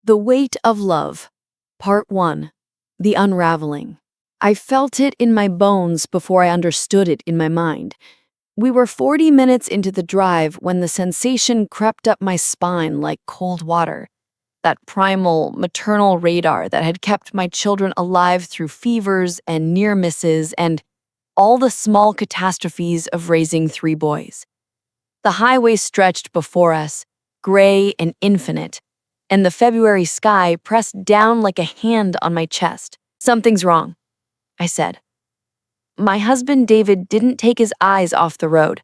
The Weight of Love, Part 1, The Unraveling. I felt it in my bones before I understood it in my mind. We were 40 minutes into the drive when the sensation crept up my spine like cold water. That primal, maternal radar that had kept my children alive through fevers and near misses and all the small catastrophes of raising 3 boys. The highway stretched before us, gray and infinite, and the February sky pressed down like a hand on my chest. "Something's wrong," I said. My husband David didn't take his eyes off the road.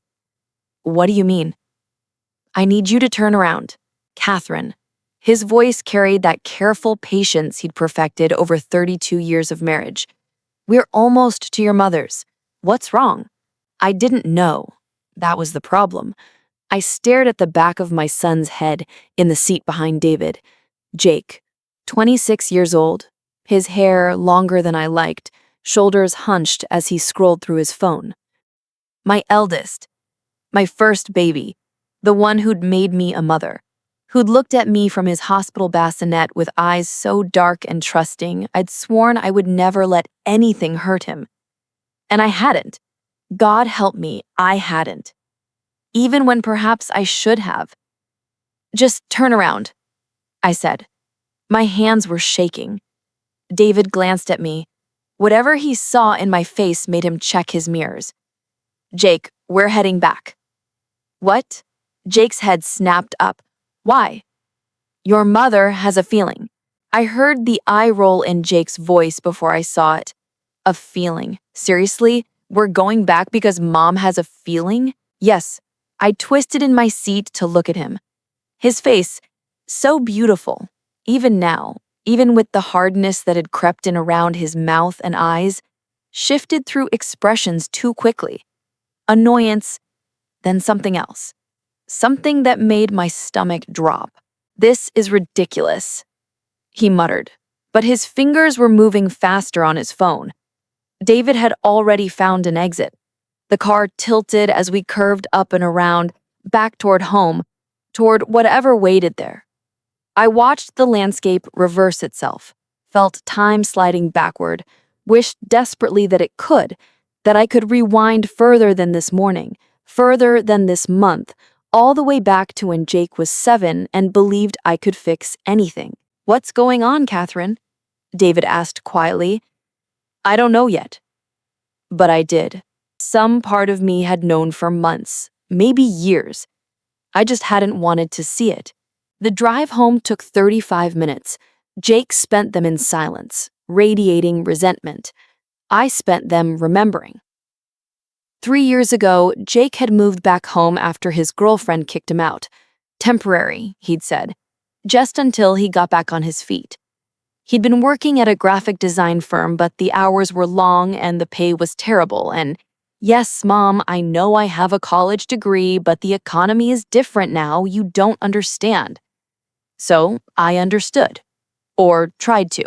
"What do you mean?" "I need you to turn around, Catherine." His voice carried that careful patience he'd perfected over 32 years of marriage. "We're almost to your mother's. What's wrong?" I didn't know. That was the problem. I stared at the back of my son's head in the seat behind David. Jake, 26 years old, his hair longer than I liked, shoulders hunched as he scrolled through his phone. My eldest, my first baby, the one who'd made me a mother, who'd looked at me from his hospital bassinet with eyes so dark and trusting, I'd sworn I would never let anything hurt him. And I hadn't. God help me, I hadn't. Even when perhaps I should have. "Just turn around," I said. My hands were shaking. David glanced at me. Whatever he saw in my face made him check his mirrors. "Jake, we're heading back." "What?" Jake's head snapped up. "Why?" "Your mother has a feeling." I heard the eye roll in Jake's voice before I saw it. A feeling. Seriously? We're going back because Mom has a feeling? Yes. I twisted in my seat to look at him. His face, so beautiful, even now, even with the hardness that had crept in around his mouth and eyes, shifted through expressions too quickly. Annoyance, then something else. Something that made my stomach drop. "This is ridiculous," he muttered, but his fingers were moving faster on his phone. David had already found an exit. The car tilted as we curved up and around, back toward home, toward whatever waited there. I watched the landscape reverse itself, felt time sliding backward, wished desperately that it could, that I could rewind further than this morning, further than this month, all the way back to when Jake was 7 and believed I could fix anything. "What's going on, Catherine?" David asked quietly. "I don't know yet." But I did. Some part of me had known for months, maybe years. I just hadn't wanted to see it. The drive home took 35 minutes. Jake spent them in silence, radiating resentment. I spent them remembering. 3 years ago, Jake had moved back home after his girlfriend kicked him out. Temporary, he'd said, just until he got back on his feet. He'd been working at a graphic design firm, but the hours were long and the pay was terrible, and "Yes, Mom, I know I have a college degree, but the economy is different now. You don't understand." So I understood. Or tried to.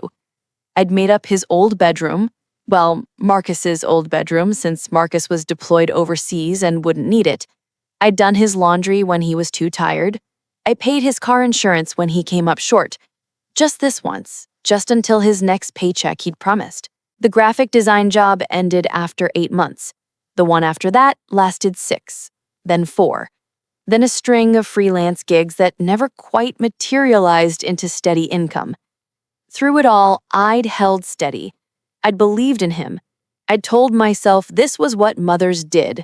I'd made up his old bedroom, well, Marcus's old bedroom, since Marcus was deployed overseas and wouldn't need it. I'd done his laundry when he was too tired. I paid his car insurance when he came up short. Just this once, just until his next paycheck he'd promised. The graphic design job ended after 8 months. The one after that lasted 6, then 4, then a string of freelance gigs that never quite materialized into steady income. Through it all, I'd held steady. I'd believed in him. I'd told myself this was what mothers did.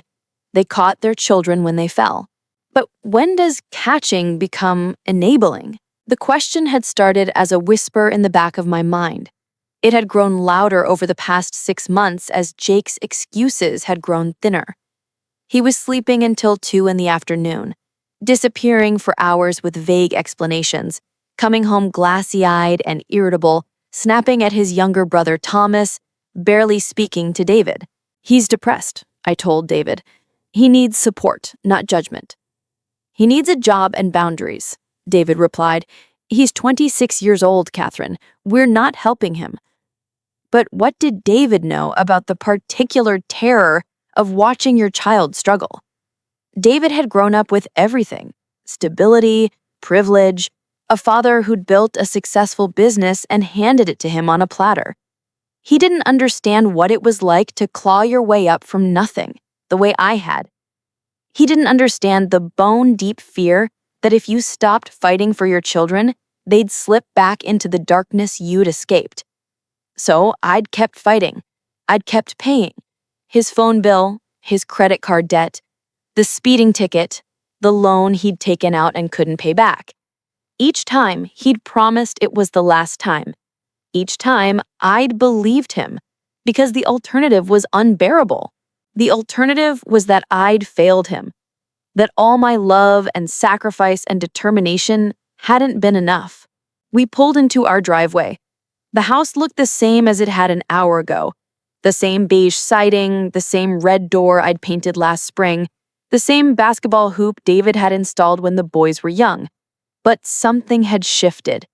They caught their children when they fell. But when does catching become enabling? The question had started as a whisper in the back of my mind. It had grown louder over the past 6 months as Jake's excuses had grown thinner. He was sleeping until 2 in the afternoon, disappearing for hours with vague explanations, coming home glassy-eyed and irritable, snapping at his younger brother Thomas, barely speaking to David. "He's depressed," I told David. "He needs support, not judgment." "He needs a job and boundaries," David replied. "He's 26 years old, Catherine. We're not helping him." But what did David know about the particular terror of watching your child struggle? David had grown up with everything: stability, privilege, a father who'd built a successful business and handed it to him on a platter. He didn't understand what it was like to claw your way up from nothing, the way I had. He didn't understand the bone-deep fear that if you stopped fighting for your children, they'd slip back into the darkness you'd escaped. So I'd kept fighting. I'd kept paying. His phone bill, his credit card debt, the speeding ticket, the loan he'd taken out and couldn't pay back. Each time, he'd promised it was the last time. Each time, I'd believed him, because the alternative was unbearable. The alternative was that I'd failed him, that all my love and sacrifice and determination hadn't been enough. We pulled into our driveway. The house looked the same as it had an hour ago. The same beige siding, the same red door I'd painted last spring, the same basketball hoop David had installed when the boys were young. But something had shifted.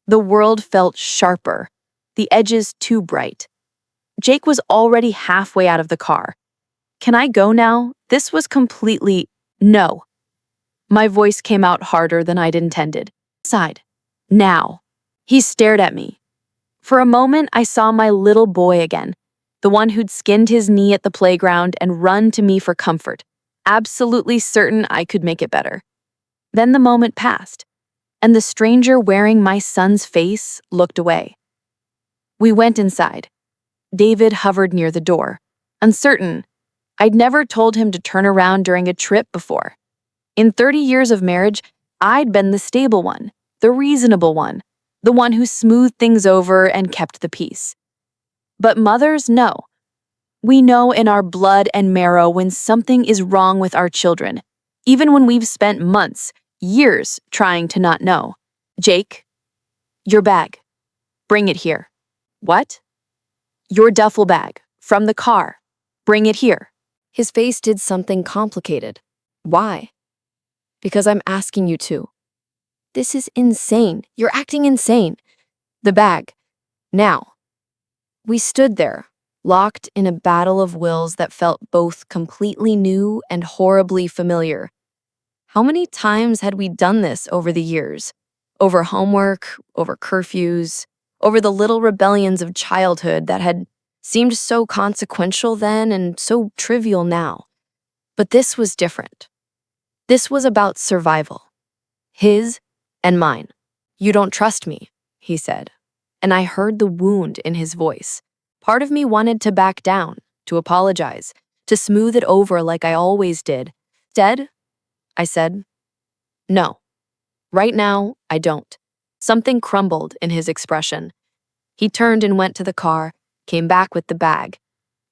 The world felt sharper, the edges too bright. Jake was already halfway out of the car. "Can I go now?" This was completely no. My voice came out harder than I'd intended. Sighed. Now. He stared at me. For a moment, I saw my little boy again, the one who'd skinned his knee at the playground and run to me for comfort, absolutely certain I could make it better. Then the moment passed, and the stranger wearing my son's face looked away. We went inside. David hovered near the door, uncertain. I'd never told him to turn around during a trip before. In 30 years of marriage, I'd been the stable one, the reasonable one, the one who smoothed things over and kept the peace. But mothers know. We know in our blood and marrow when something is wrong with our children, even when we've spent months, years trying to not know. "Jake, your bag. Bring it here." "What?" "Your duffel bag. From the car. Bring it here." His face did something complicated. "Why?" "Because I'm asking you to." "This is insane. You're acting insane." "The bag. Now." We stood there, locked in a battle of wills that felt both completely new and horribly familiar. How many times had we done this over the years? Over homework, over curfews, over the little rebellions of childhood that had seemed so consequential then and so trivial now. But this was different. This was about survival. His and mine. "You don't trust me," he said, and I heard the wound in his voice. Part of me wanted to back down, to apologize, to smooth it over like I always did. "Instead," I said, "no. Right now, I don't." Something crumbled in his expression. He turned and went to the car, came back with the bag.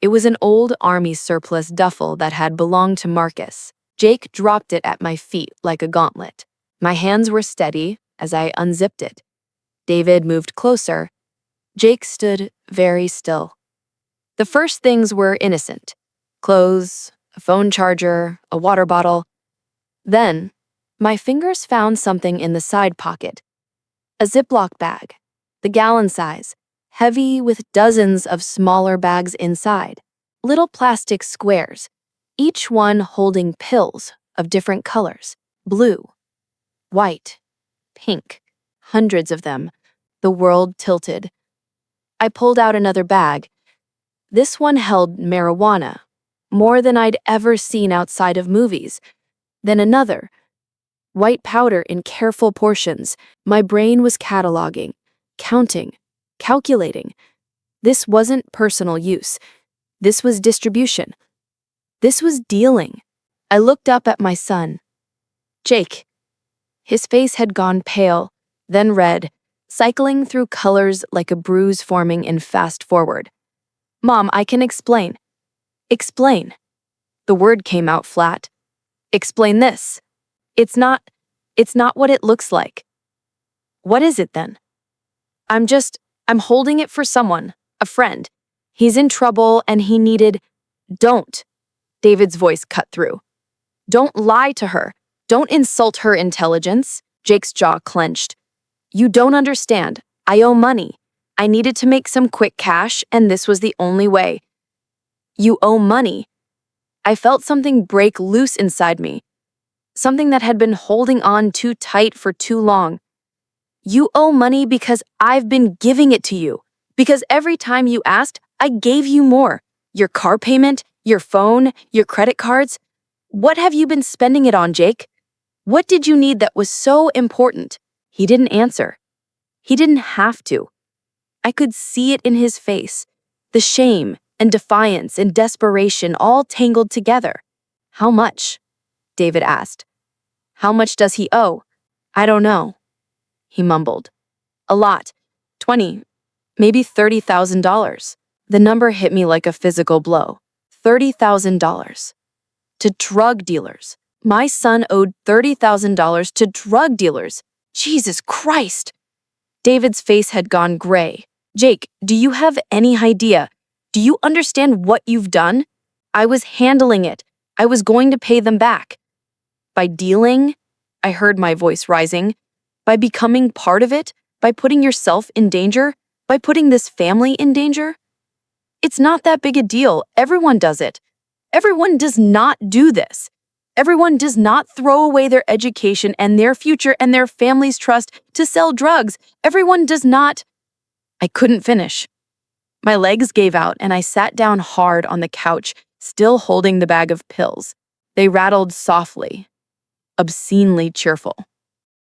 It was an old army surplus duffel that had belonged to Marcus. Jake dropped it at my feet like a gauntlet. My hands were steady as I unzipped it. David moved closer. Jake stood very still. The first things were innocent. Clothes, a phone charger, a water bottle. Then, my fingers found something in the side pocket. A Ziploc bag, the gallon size, heavy with dozens of smaller bags inside. Little plastic squares, each one holding pills of different colors. Blue, white, pink, hundreds of them. The world tilted. I pulled out another bag. This one held marijuana, more than I'd ever seen outside of movies. Then another, white powder in careful portions. My brain was cataloging, counting, calculating. This wasn't personal use. This was distribution. This was dealing. I looked up at my son. "Jake." His face had gone pale, then red, cycling through colors like a bruise forming in fast forward. "Mom, I can explain." "Explain." The word came out flat. "Explain this. It's not what it looks like." "What is it then?" I'm holding it for someone, a friend. He's in trouble and he needed." "Don't." David's voice cut through. "Don't lie to her. Don't insult her intelligence." Jake's jaw clenched. "You don't understand. I owe money. I needed to make some quick cash, and this was the only way." "You owe money?" I felt something break loose inside me, something that had been holding on too tight for too long. You owe money because I've been giving it to you. Because every time you asked, I gave you more. Your car payment, your phone, your credit cards. What have you been spending it on, Jake? What did you need that was so important?" He didn't answer. He didn't have to. I could see it in his face. The shame and defiance and desperation all tangled together. "How much?" David asked. "How much does he owe?" "I don't know," he mumbled. "A lot. 20, maybe $30,000. The number hit me like a physical blow. $30,000. To drug dealers. My son owed $30,000 to drug dealers. Jesus Christ! David's face had gone gray. "Jake, do you have any idea? Do you understand what you've done? I was handling it. I was going to pay them back. By dealing," I heard my voice rising, "by becoming part of it, by putting yourself in danger, by putting this family in danger. It's not that big a deal. Everyone does it. Everyone does not do this. Everyone does not throw away their education and their future and their family's trust to sell drugs. Everyone does not." I couldn't finish. My legs gave out and I sat down hard on the couch, still holding the bag of pills. They rattled softly, obscenely cheerful.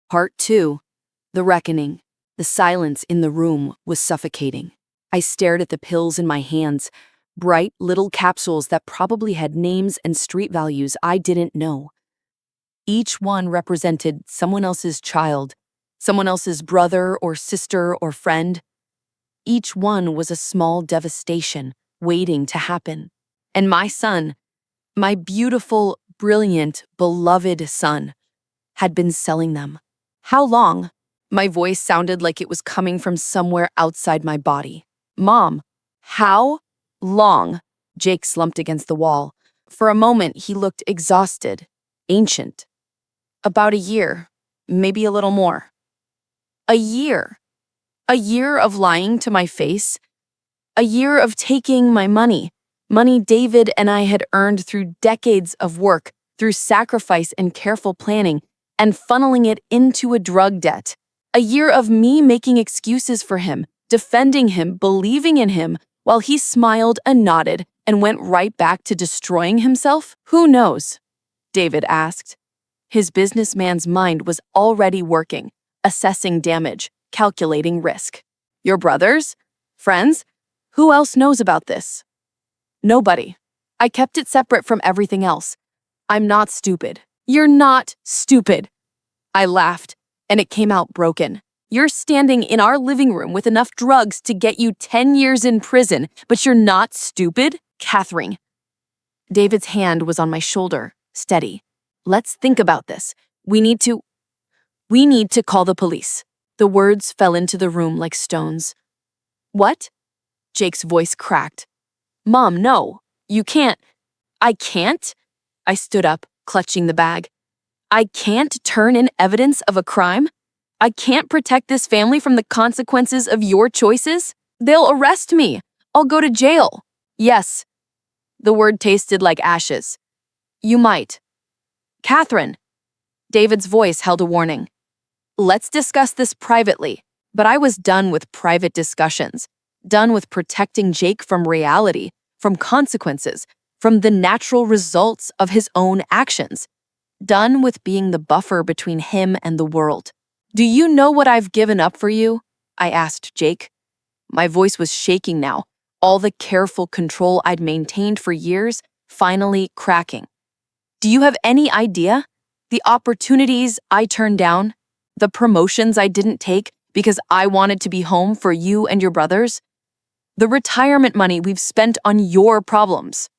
Part 2. The Reckoning. The silence in the room was suffocating. I stared at the pills in my hands, bright little capsules that probably had names and street values I didn't know. Each one represented someone else's child, someone else's brother or sister or friend. Each one was a small devastation waiting to happen. And my son, my beautiful, brilliant, beloved son, had been selling them. How long? My voice sounded like it was coming from somewhere outside my body. "Mom, how long?" Jake slumped against the wall. For a moment, he looked exhausted, ancient. "About a year, maybe a little more." A year. A year of lying to my face. A year of taking my money. Money David and I had earned through decades of work, through sacrifice and careful planning, and funneling it into a drug debt. A year of me making excuses for him, defending him, believing in him, while he smiled and nodded and went right back to destroying himself? "Who knows?" David asked. His businessman's mind was already working, assessing damage, calculating risk. "Your brothers? Friends? Who else knows about this?" "Nobody. I kept it separate from everything else. I'm not stupid." "You're not stupid." I laughed, and it came out broken. "You're standing in our living room with enough drugs to get you 10 years in prison, but you're not stupid, Catherine." David's hand was on my shoulder, steady. "Let's think about this. We need to call the police." The words fell into the room like stones. "What?" Jake's voice cracked. "Mom, no. You can't." "I can't?" I stood up, clutching the bag. "I can't turn in evidence of a crime? I can't protect this family from the consequences of your choices? They'll arrest me. I'll go to jail." "Yes." The word tasted like ashes. "You might." "Catherine." David's voice held a warning. "Let's discuss this privately." But I was done with private discussions, done with protecting Jake from reality, from consequences, from the natural results of his own actions, done with being the buffer between him and the world. "Do you know what I've given up for you?" I asked Jake. My voice was shaking now, all the careful control I'd maintained for years finally cracking. "Do you have any idea? The opportunities I turned down, the promotions I didn't take because I wanted to be home for you and your brothers, the retirement money we've spent on your problems.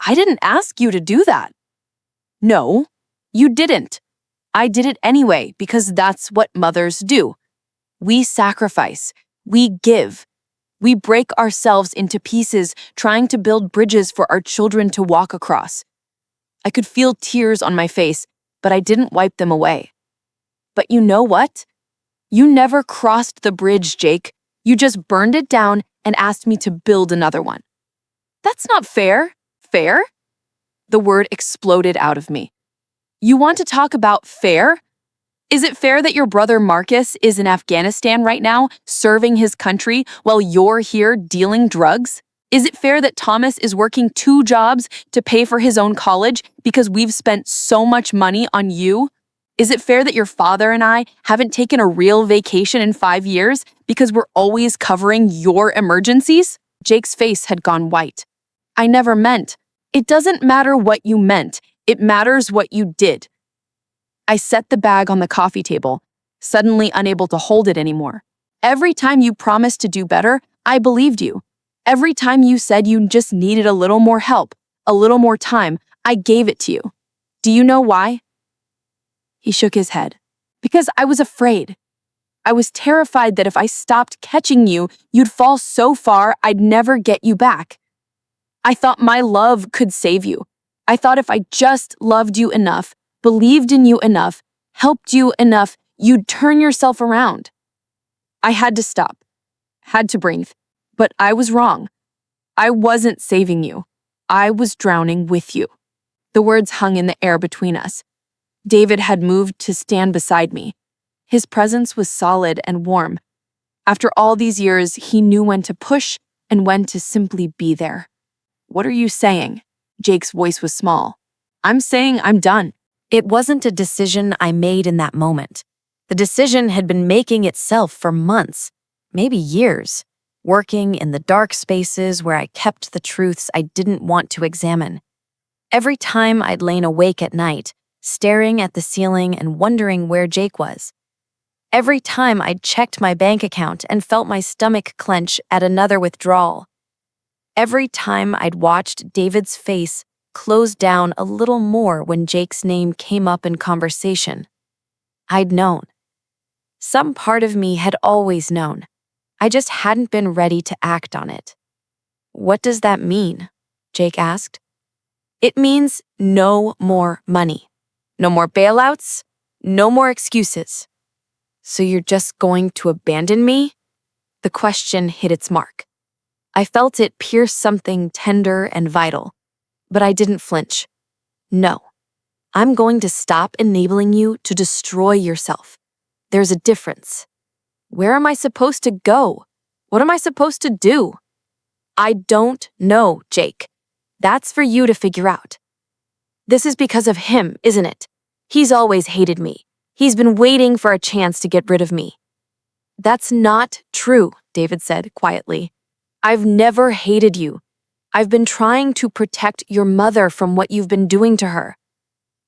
I didn't ask you to do that." "No, you didn't. I did it anyway because that's what mothers do. We sacrifice, we give, we break ourselves into pieces trying to build bridges for our children to walk across." I could feel tears on my face, but I didn't wipe them away. "But you know what? You never crossed the bridge, Jake. You just burned it down and asked me to build another one." "That's not fair." "Fair?" The word exploded out of me. "You want to talk about fair? Is it fair that your brother Marcus is in Afghanistan right now, serving his country, while you're here dealing drugs? Is it fair that Thomas is working 2 jobs to pay for his own college because we've spent so much money on you? Is it fair that your father and I haven't taken a real vacation in 5 years because we're always covering your emergencies? Jake's face had gone white. I never meant. It doesn't matter what you meant. It matters what you did. I set the bag on the coffee table, suddenly unable to hold it anymore. Every time you promised to do better, I believed you. Every time you said you just needed a little more help, a little more time, I gave it to you. Do you know why? He shook his head. Because I was afraid. I was terrified that if I stopped catching you, you'd fall so far I'd never get you back. I thought my love could save you. I thought if I just loved you enough, believed in you enough, helped you enough, you'd turn yourself around. I had to stop, had to breathe, but I was wrong. I wasn't saving you. I was drowning with you. The words hung in the air between us. David had moved to stand beside me. His presence was solid and warm. After all these years, he knew when to push and when to simply be there. What are you saying? Jake's voice was small. I'm saying I'm done. It wasn't a decision I made in that moment. The decision had been making itself for months, maybe years, working in the dark spaces where I kept the truths I didn't want to examine. Every time I'd lain awake at night, staring at the ceiling and wondering where Jake was. Every time I'd checked my bank account and felt my stomach clench at another withdrawal. Every time I'd watched David's face close down a little more when Jake's name came up in conversation. I'd known. Some part of me had always known. I just hadn't been ready to act on it. What does that mean? Jake asked. It means no more money. No more bailouts. No more excuses. So you're just going to abandon me? The question hit its mark. I felt it pierce something tender and vital. But I didn't flinch. No, I'm going to stop enabling you to destroy yourself. There's a difference. Where am I supposed to go? What am I supposed to do? I don't know, Jake. That's for you to figure out. This is because of him, isn't it? He's always hated me. He's been waiting for a chance to get rid of me. That's not true, David said quietly. I've never hated you. I've been trying to protect your mother from what you've been doing to her.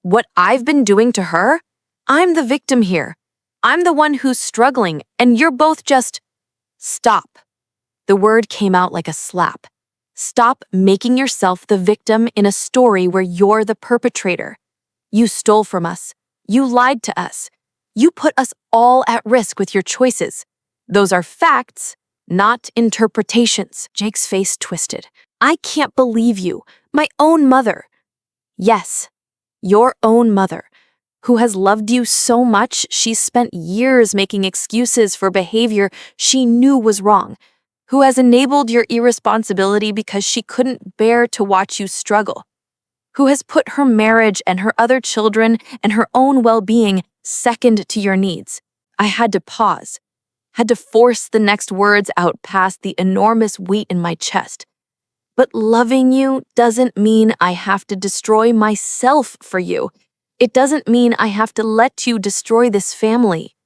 What I've been doing to her? I'm the victim here. I'm the one who's struggling, and you're both just... Stop. The word came out like a slap. Stop making yourself the victim in a story where you're the perpetrator. You stole from us. You lied to us. You put us all at risk with your choices. Those are facts, not interpretations. Jake's face twisted. I can't believe you. My own mother. Yes, your own mother, who has loved you so much she's spent years making excuses for behavior she knew was wrong, who has enabled your irresponsibility because she couldn't bear to watch you struggle, who has put her marriage and her other children and her own well-being second to your needs. I had to pause, had to force the next words out past the enormous weight in my chest. But loving you doesn't mean I have to destroy myself for you. It doesn't mean I have to let you destroy this family.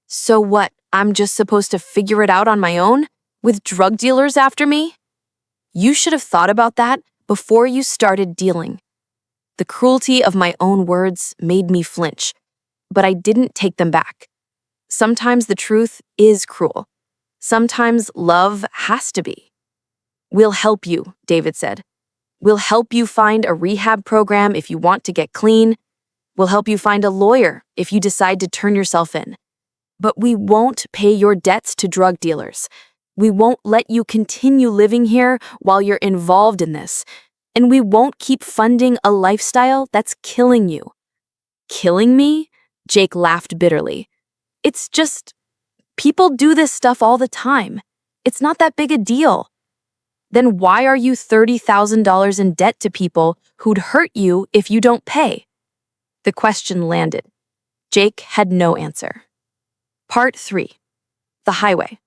So what, I'm just supposed to figure it out on my own, with drug dealers after me? You should have thought about that before you started dealing. The cruelty of my own words made me flinch, but I didn't take them back. Sometimes the truth is cruel. Sometimes love has to be. We'll help you, David said. We'll help you find a rehab program if you want to get clean. We'll help you find a lawyer if you decide to turn yourself in. But we won't pay your debts to drug dealers. We won't let you continue living here while you're involved in this. And we won't keep funding a lifestyle that's killing you. Killing me? Jake laughed bitterly. It's just, people do this stuff all the time. It's not that big a deal. Then why are you $30,000 in debt to people who'd hurt you if you don't pay? The question landed. Jake had no answer. Part 3. The highway.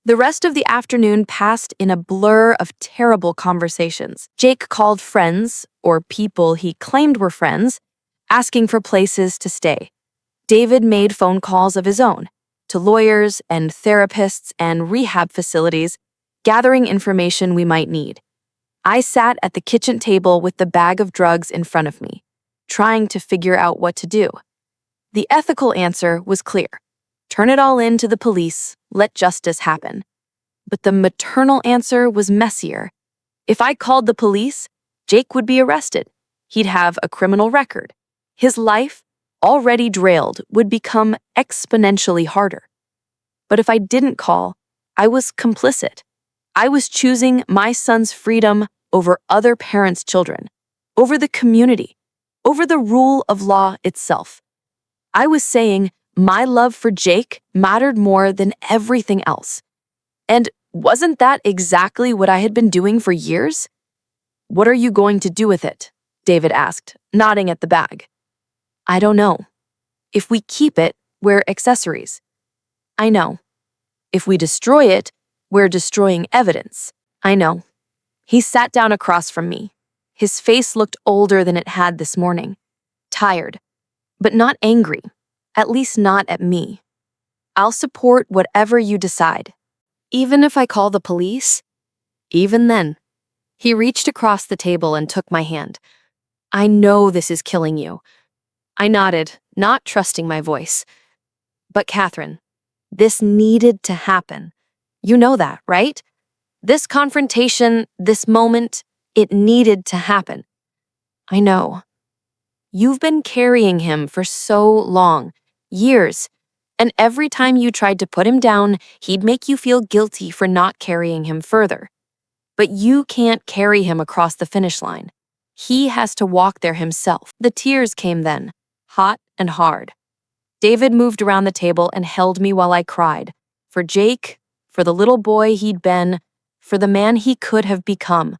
The rest of the afternoon passed in a blur of terrible conversations. Jake called friends, or people he claimed were friends, asking for places to stay. David made phone calls of his own, to lawyers and therapists and rehab facilities, gathering information we might need. I sat at the kitchen table with the bag of drugs in front of me, trying to figure out what to do. The ethical answer was clear. Turn it all in to the police, let justice happen. But the maternal answer was messier. If I called the police, Jake would be arrested. He'd have a criminal record. His life, already derailed, would become exponentially harder. But if I didn't call, I was complicit. I was choosing my son's freedom over other parents' children, over the community, over the rule of law itself. I was saying my love for Jake mattered more than everything else. And wasn't that exactly what I had been doing for years? "What are you going to do with it?" David asked, nodding at the bag. "I don't know. If we keep it, we're accessories." "I know. If we destroy it, we're destroying evidence." "I know." He sat down across from me. His face looked older than it had this morning. Tired, but not angry, at least not at me. "I'll support whatever you decide." "Even if I call the police?" "Even then." He reached across the table and took my hand. "I know this is killing you." I nodded, not trusting my voice. "But Catherine, this needed to happen. You know that, right? This confrontation, this moment, it needed to happen." "I know. You've been carrying him for so long, years, and every time you tried to put him down, he'd make you feel guilty for not carrying him further. But you can't carry him across the finish line. He has to walk there himself." The tears came then, hot and hard. David moved around the table and held me while I cried. For Jake, for the little boy he'd been, for the man he could have become.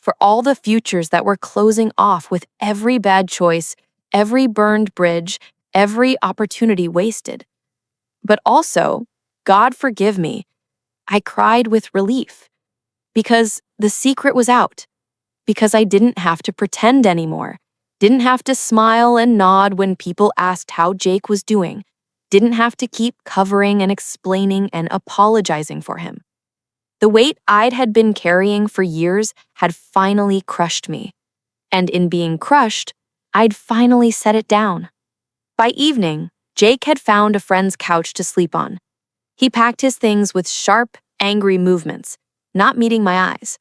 For all the futures that were closing off with every bad choice, every burned bridge, every opportunity wasted. But also, God forgive me, I cried with relief. Because the secret was out. Because I didn't have to pretend anymore. Didn't have to smile and nod when people asked how Jake was doing. Didn't have to keep covering and explaining and apologizing for him. The weight I'd had been carrying for years had finally crushed me. And in being crushed, I'd finally set it down. By evening, Jake had found a friend's couch to sleep on. He packed his things with sharp, angry movements, not meeting my eyes.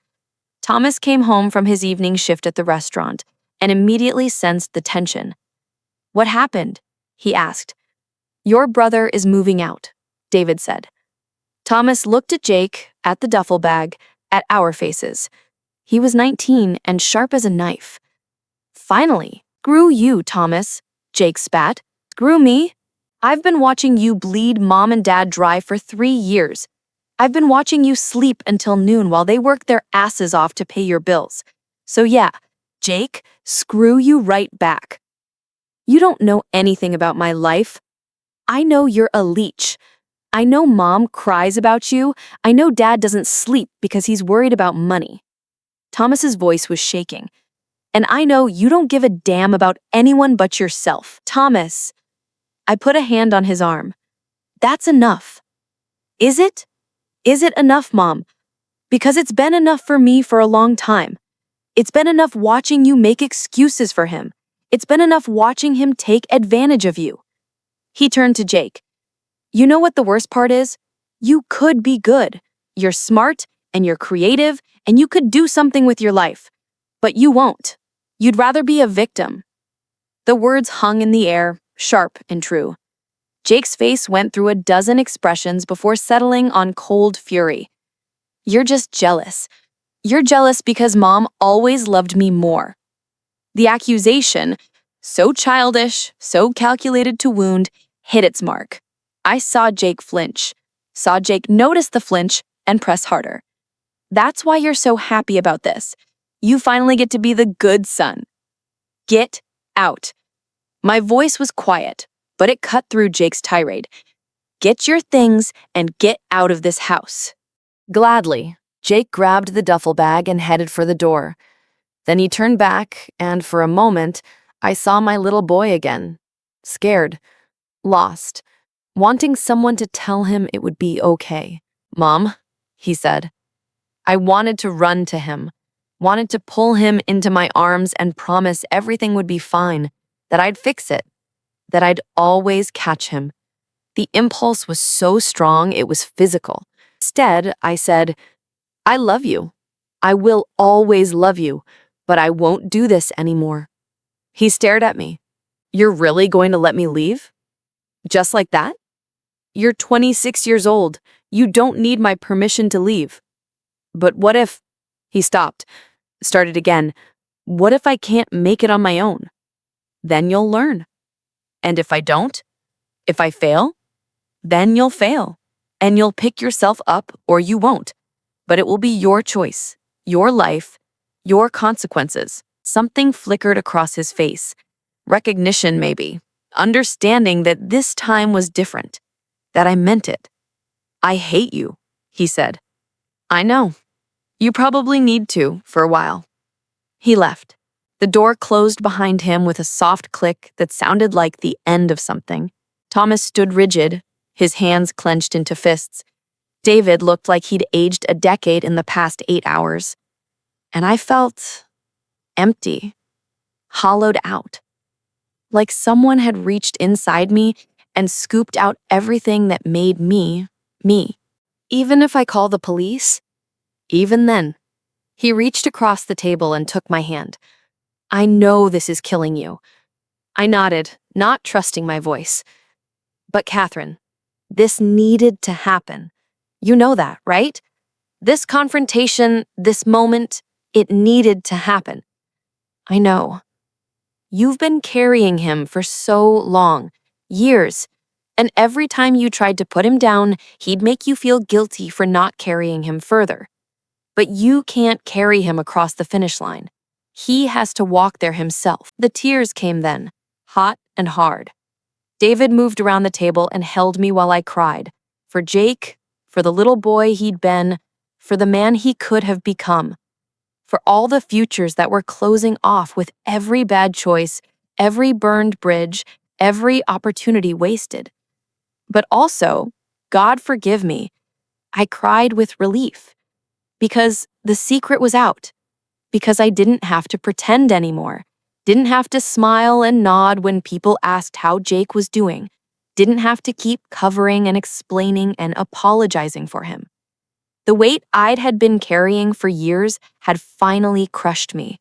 Thomas came home from his evening shift at the restaurant and immediately sensed the tension. "What happened?" he asked. "Your brother is moving out," David said. Thomas looked at Jake, at the duffel bag, at our faces. He was 19 and sharp as a knife. "Finally, screw you, Thomas," Jake spat. "Screw me? I've been watching you bleed Mom and Dad dry for 3 years. I've been watching you sleep until noon while they work their asses off to pay your bills. So yeah, Jake, screw you right back. You don't know anything about my life. I know you're a leech. I know Mom cries about you. I know Dad doesn't sleep because he's worried about money." Thomas's voice was shaking. "And I know you don't give a damn about anyone but yourself." "Thomas," I put a hand on his arm. "That's enough." "Is it? Is it enough, Mom? Because it's been enough for me for a long time. It's been enough watching you make excuses for him. It's been enough watching him take advantage of you." He turned to Jake. "You know what the worst part is? You could be good. You're smart and you're creative and you could do something with your life. But you won't. You'd rather be a victim." The words hung in the air, sharp and true. Jake's face went through a dozen expressions before settling on cold fury. "You're just jealous. You're jealous because Mom always loved me more." The accusation, so childish, so calculated to wound, hit its mark. I saw Jake flinch, saw Jake notice the flinch and press harder. "That's why you're so happy about this. You finally get to be the good son. Get out." My voice was quiet, But it cut through Jake's tirade. Get your things and get out of this house. Gladly, Jake grabbed the duffel bag and headed for the door. Then he turned back, and for a moment, I saw my little boy again. Scared, lost, wanting someone to tell him it would be okay. "Mom," he said. I wanted to run to him, wanted to pull him into my arms and promise everything would be fine, that I'd fix it, that I'd always catch him. The impulse was so strong it was physical. Instead, I said, "I love you. I will always love you, but I won't do this anymore." He stared at me. "You're really going to let me leave? Just like that? You're 26 years old. You don't need my permission to leave." "But what if—" He stopped, started again. "What if I can't make it on my own?" "Then you'll learn. And if I don't? If I fail? Then you'll fail. And you'll pick yourself up or you won't. But it will be your choice, your life, your consequences." Something flickered across his face. Recognition, maybe. Understanding that this time was different. That I meant it. "I hate you," he said. "I know. You probably need to for a while." He left. The door closed behind him with a soft click that sounded like the end of something. Thomas stood rigid, his hands clenched into fists. David looked like he'd aged a decade in the past 8 hours. And I felt empty, hollowed out. Like someone had reached inside me and scooped out everything that made me, me. "Even if I call the police?" "Even then." He reached across the table and took my hand. "I know this is killing you." I nodded, not trusting my voice. "But Catherine, this needed to happen. You know that, right? This confrontation, this moment, it needed to happen." "I know. You've been carrying him for so long, years, and every time you tried to put him down, he'd make you feel guilty for not carrying him further. But you can't carry him across the finish line. He has to walk there himself." The tears came then, hot and hard. David moved around the table and held me while I cried. For Jake, for the little boy he'd been, for the man he could have become. For all the futures that were closing off with every bad choice, every burned bridge, every opportunity wasted. But also, God forgive me, I cried with relief. Because the secret was out. Because I didn't have to pretend anymore. Didn't have to smile and nod when people asked how Jake was doing. Didn't have to keep covering and explaining and apologizing for him. The weight I'd had been carrying for years had finally crushed me.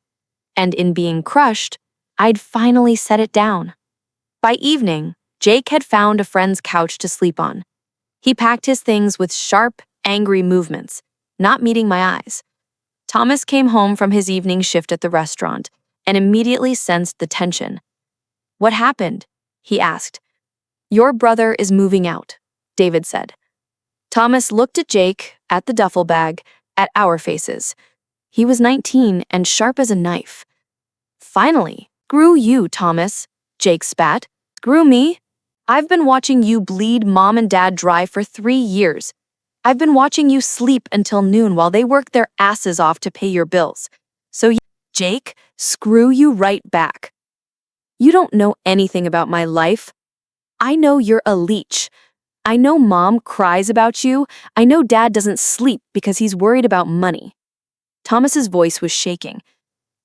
And in being crushed, I'd finally set it down. By evening, Jake had found a friend's couch to sleep on. He packed his things with sharp, angry movements, not meeting my eyes. Thomas came home from his evening shift at the restaurant and immediately sensed the tension. "What happened?" he asked. "Your brother is moving out," David said. Thomas looked at Jake, at the duffel bag, at our faces. He was 19 and sharp as a knife. "Finally, screw you, Thomas," Jake spat. "Screw me? I've been watching you bleed Mom and Dad dry for 3 years. I've been watching you sleep until noon while they work their asses off to pay your bills. Jake, screw you right back. You don't know anything about my life. I know you're a leech. I know Mom cries about you. I know Dad doesn't sleep because he's worried about money." Thomas's voice was shaking.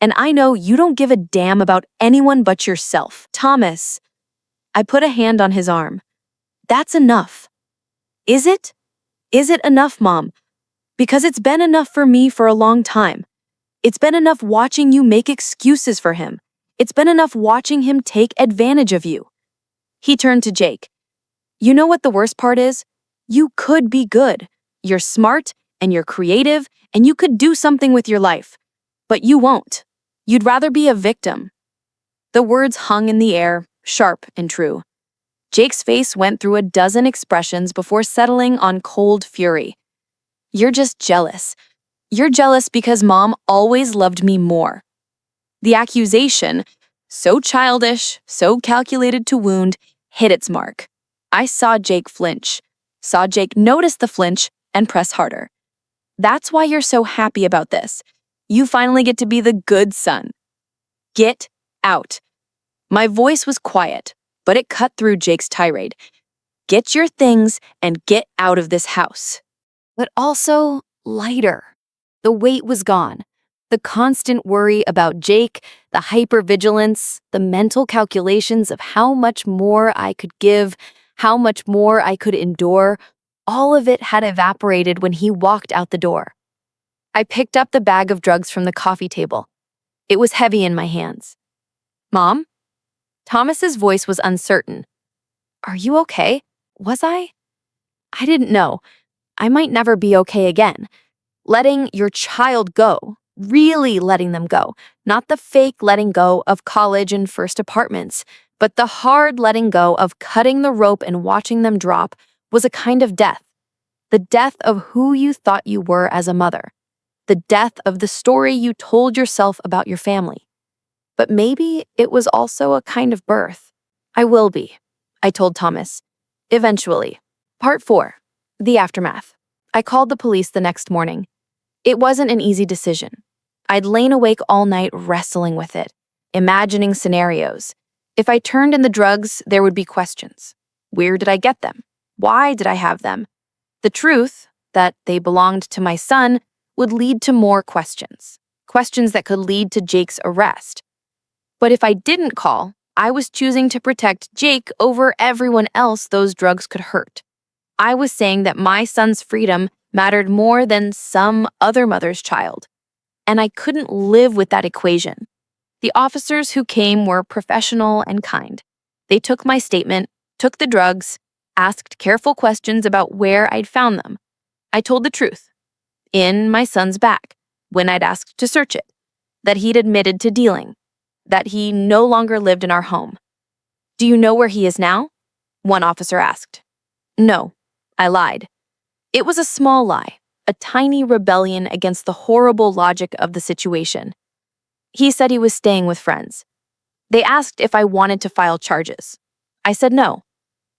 "And I know you don't give a damn about anyone but yourself." "Thomas," I put a hand on his arm. "That's enough." "Is it? Is it enough, Mom? Because it's been enough for me for a long time. It's been enough watching you make excuses for him. It's been enough watching him take advantage of you." He turned to Jake. "You know what the worst part is? You could be good. You're smart and you're creative and you could do something with your life. But you won't. You'd rather be a victim." The words hung in the air, sharp and true. Jake's face went through a dozen expressions before settling on cold fury. "You're just jealous. You're jealous because Mom always loved me more." The accusation, so childish, so calculated to wound, hit its mark. I saw Jake flinch, saw Jake notice the flinch and press harder. That's why you're so happy about this. You finally get to be the good son. Get out. My voice was quiet, but it cut through Jake's tirade. Get your things and get out of this house. But also lighter. The weight was gone. The constant worry about Jake, the hypervigilance, the mental calculations of how much more I could give, how much more I could endure, all of it had evaporated when he walked out the door. I picked up the bag of drugs from the coffee table. It was heavy in my hands. Mom? Thomas's voice was uncertain. Are you okay? Was I? I didn't know. I might never be okay again. Letting your child go, really letting them go, not the fake letting go of college and first apartments, but the hard letting go of cutting the rope and watching them drop was a kind of death. The death of who you thought you were as a mother. The death of the story you told yourself about your family. But maybe it was also a kind of birth. I will be, I told Thomas. Eventually. Part 4. The aftermath. I called the police the next morning. It wasn't an easy decision. I'd lain awake all night wrestling with it, imagining scenarios. If I turned in the drugs, there would be questions. Where did I get them? Why did I have them? The truth, that they belonged to my son, would lead to more questions. Questions that could lead to Jake's arrest. But if I didn't call, I was choosing to protect Jake over everyone else those drugs could hurt. I was saying that my son's freedom mattered more than some other mother's child. And I couldn't live with that equation. The officers who came were professional and kind. They took my statement, took the drugs, asked careful questions about where I'd found them. I told the truth. In my son's bag, when I'd asked to search it. That he'd admitted to dealing. That he no longer lived in our home. Do you know where he is now? One officer asked. No, I lied. It was a small lie, a tiny rebellion against the horrible logic of the situation. He said he was staying with friends. They asked if I wanted to file charges. I said no.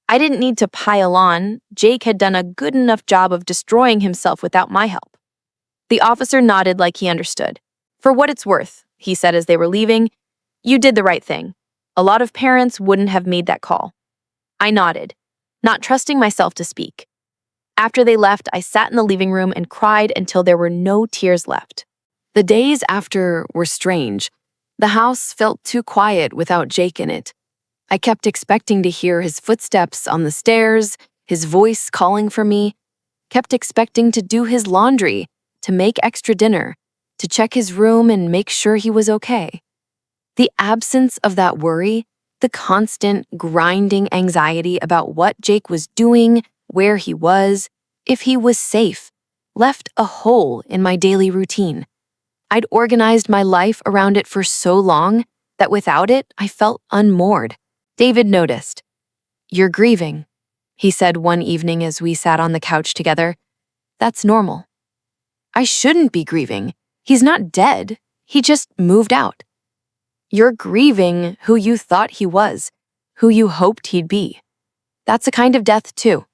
I didn't need to pile on. Jake had done a good enough job of destroying himself without my help. The officer nodded like he understood. For what it's worth, he said as they were leaving, you did the right thing. A lot of parents wouldn't have made that call. I nodded, not trusting myself to speak. After they left, I sat in the living room and cried until there were no tears left. The days after were strange. The house felt too quiet without Jake in it. I kept expecting to hear his footsteps on the stairs, his voice calling for me, kept expecting to do his laundry, to make extra dinner, to check his room and make sure he was okay. The absence of that worry, the constant, grinding anxiety about what Jake was doing, where he was, if he was safe, left a hole in my daily routine. I'd organized my life around it for so long that without it, I felt unmoored. David noticed. You're grieving, he said one evening as we sat on the couch together. That's normal. I shouldn't be grieving. He's not dead. He just moved out. You're grieving who you thought he was, who you hoped he'd be. That's a kind of death, too.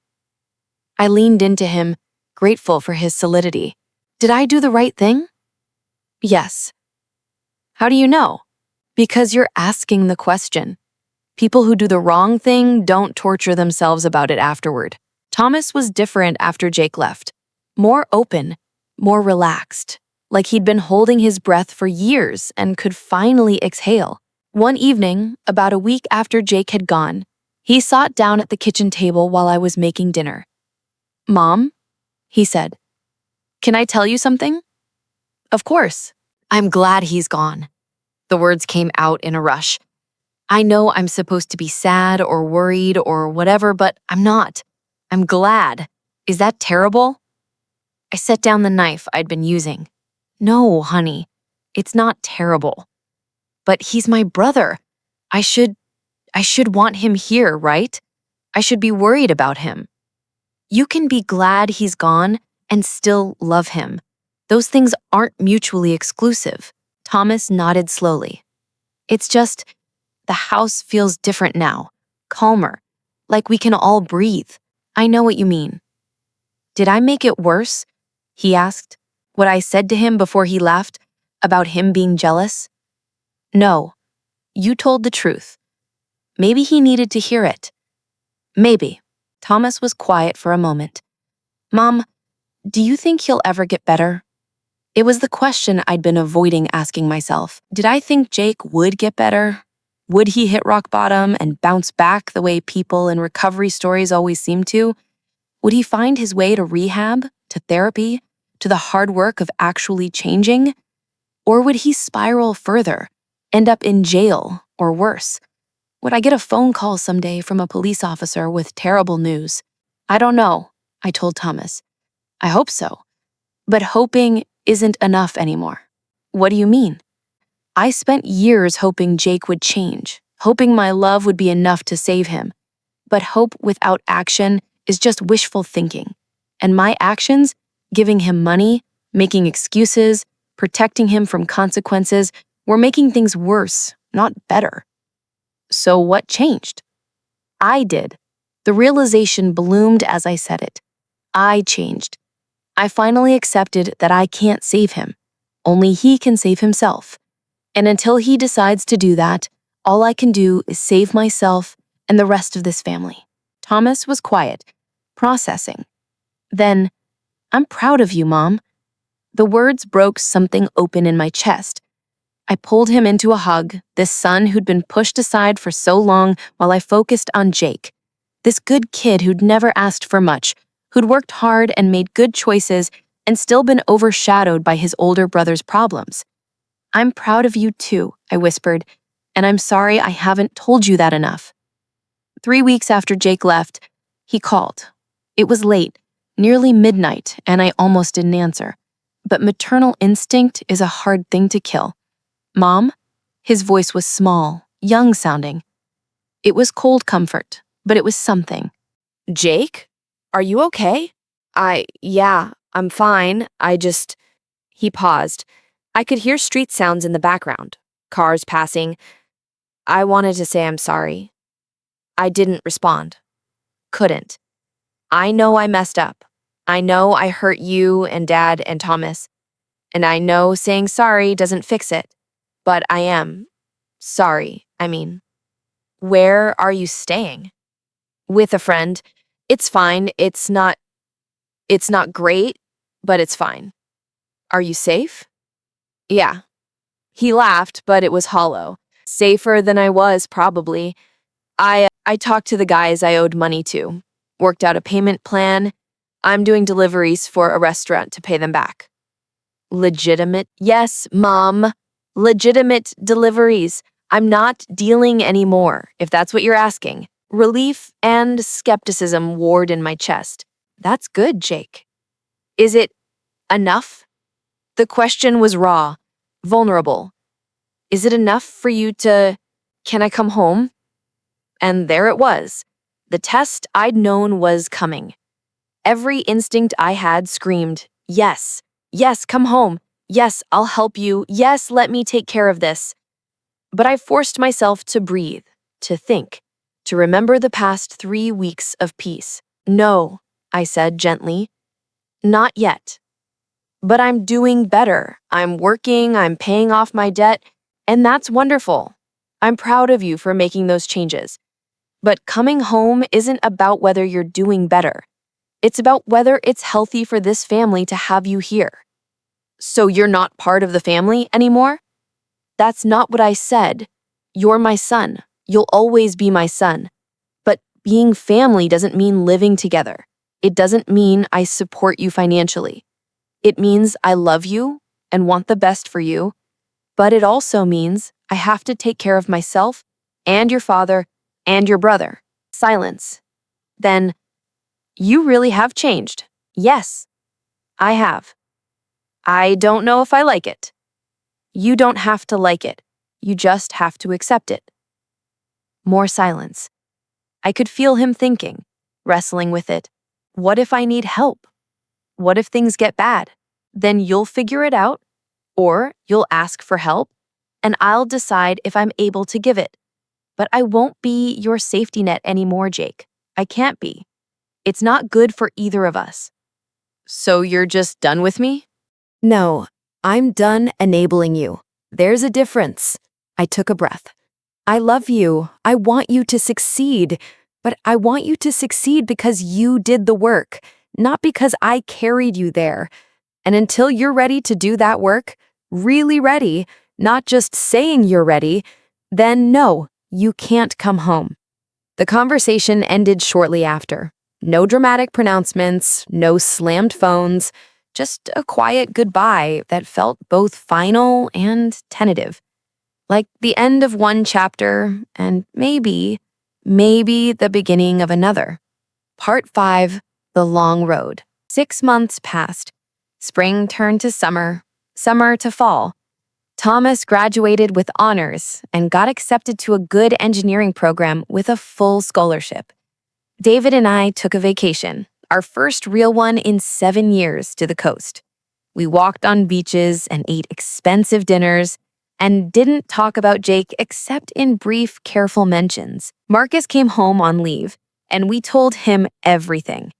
I leaned into him, grateful for his solidity. Did I do the right thing? Yes. How do you know? Because you're asking the question. People who do the wrong thing don't torture themselves about it afterward. Thomas was different after Jake left. More open, more relaxed. Like he'd been holding his breath for years and could finally exhale. One evening, about a week after Jake had gone, he sat down at the kitchen table while I was making dinner. Mom, he said, can I tell you something? Of course. I'm glad he's gone. The words came out in a rush. I know I'm supposed to be sad or worried or whatever, but I'm not. I'm glad. Is that terrible? I set down the knife I'd been using. No, honey, it's not terrible. But he's my brother. I should want him here, right? I should be worried about him. You can be glad he's gone and still love him. Those things aren't mutually exclusive. Thomas nodded slowly. It's just, the house feels different now, calmer, like we can all breathe. I know what you mean. Did I make it worse? He asked. What I said to him before he left about him being jealous? No, you told the truth. Maybe he needed to hear it. Maybe. Thomas was quiet for a moment. Mom, do you think he'll ever get better? It was the question I'd been avoiding asking myself. Did I think Jake would get better? Would he hit rock bottom and bounce back the way people in recovery stories always seem to? Would he find his way to rehab, to therapy, to the hard work of actually changing? Or would he spiral further, end up in jail or worse? Would I get a phone call someday from a police officer with terrible news? I don't know, I told Thomas. I hope so. But hoping isn't enough anymore. What do you mean? I spent years hoping Jake would change, hoping my love would be enough to save him. But hope without action is just wishful thinking. And my actions, giving him money, making excuses, protecting him from consequences, were making things worse, not better. So what changed? I did. The realization bloomed as I said it. I changed. I finally accepted that I can't save him. Only he can save himself. And until he decides to do that, all I can do is save myself and the rest of this family. Thomas was quiet, processing. Then, I'm proud of you, Mom. The words broke something open in my chest. I pulled him into a hug, this son who'd been pushed aside for so long while I focused on Jake. This good kid who'd never asked for much, who'd worked hard and made good choices and still been overshadowed by his older brother's problems. I'm proud of you too, I whispered, and I'm sorry I haven't told you that enough. 3 weeks after Jake left, he called. It was late, nearly midnight, and I almost didn't answer. But maternal instinct is a hard thing to kill. Mom? His voice was small, young-sounding. It was cold comfort, but it was something. Jake? Are you okay? Yeah, I'm fine. He paused. I could hear street sounds in the background, cars passing. I wanted to say I'm sorry. I didn't respond. Couldn't. I know I messed up. I know I hurt you and Dad and Thomas. And I know saying sorry doesn't fix it. But I am. Sorry, I mean. Where are you staying? With a friend. It's fine. It's not great, but it's fine. Are you safe? Yeah. He laughed, but it was hollow. Safer than I was, probably. I talked to the guys I owed money to, worked out a payment plan. I'm doing deliveries for a restaurant to pay them back. Legitimate? Yes, Mom. Legitimate deliveries. I'm not dealing anymore, if that's what you're asking. Relief and skepticism warred in my chest. That's good, Jake. Is it enough? The question was raw, vulnerable. Is it enough for you to... Can I come home? And there it was. The test I'd known was coming. Every instinct I had screamed, yes, yes, come home. Yes, I'll help you. Yes, let me take care of this. But I forced myself to breathe, to think, to remember the past 3 weeks of peace. No, I said gently. Not yet. But I'm doing better. I'm working, I'm paying off my debt, and that's wonderful. I'm proud of you for making those changes. But coming home isn't about whether you're doing better. It's about whether it's healthy for this family to have you here. So you're not part of the family anymore? That's not what I said. You're my son. You'll always be my son. But being family doesn't mean living together. It doesn't mean I support you financially. It means I love you and want the best for you. But it also means I have to take care of myself and your father and your brother. Silence. Then, you really have changed. Yes, I have. I don't know if I like it. You don't have to like it. You just have to accept it. More silence. I could feel him thinking, wrestling with it. What if I need help? What if things get bad? Then you'll figure it out, or you'll ask for help, and I'll decide if I'm able to give it. But I won't be your safety net anymore, Jake. I can't be. It's not good for either of us. So you're just done with me? No, I'm done enabling you. There's a difference. I took a breath. I love you. I want you to succeed. But I want you to succeed because you did the work, not because I carried you there. And until you're ready to do that work, really ready, not just saying you're ready, then no, you can't come home. The conversation ended shortly after. No dramatic pronouncements, no slammed phones, just a quiet goodbye that felt both final and tentative. Like the end of one chapter and maybe the beginning of another. Part 5, The Long Road. 6 months passed. Spring turned to summer, summer to fall. Thomas graduated with honors and got accepted to a good engineering program with a full scholarship. David and I took a vacation, our first real one in 7 years, to the coast. We walked on beaches and ate expensive dinners and didn't talk about Jake except in brief, careful mentions. Marcus came home on leave, and we told him everything.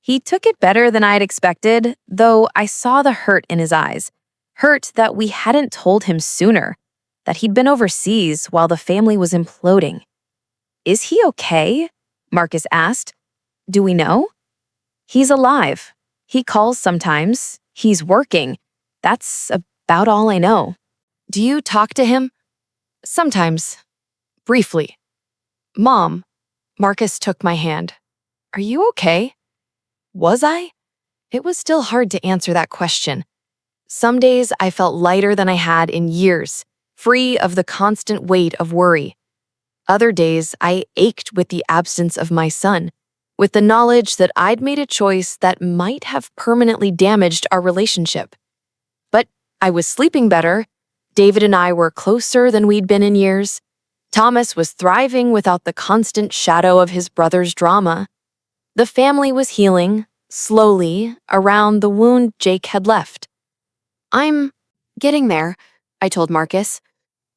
He took it better than I'd expected, though I saw the hurt in his eyes. Hurt that we hadn't told him sooner, that he'd been overseas while the family was imploding. Is he okay? Marcus asked. Do we know? He's alive. He calls sometimes. He's working. That's about all I know. Do you talk to him? Sometimes. Briefly. Mom, Marcus took my hand. Are you okay? Was I? It was still hard to answer that question. Some days I felt lighter than I had in years, free of the constant weight of worry. Other days I ached with the absence of my son, with the knowledge that I'd made a choice that might have permanently damaged our relationship. But I was sleeping better. David and I were closer than we'd been in years. Thomas was thriving without the constant shadow of his brother's drama. The family was healing, slowly, around the wound Jake had left. I'm getting there, I told Marcus.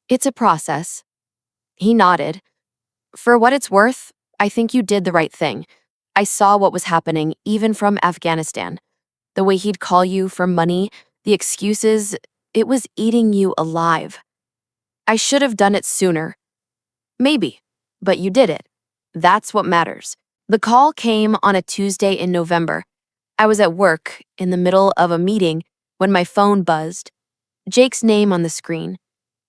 It's a process. He nodded. For what it's worth, I think you did the right thing. I saw what was happening, even from Afghanistan. The way he'd call you for money, the excuses, it was eating you alive. I should have done it sooner. Maybe, but you did it. That's what matters. The call came on a Tuesday in November. I was at work, in the middle of a meeting, when my phone buzzed. Jake's name on the screen.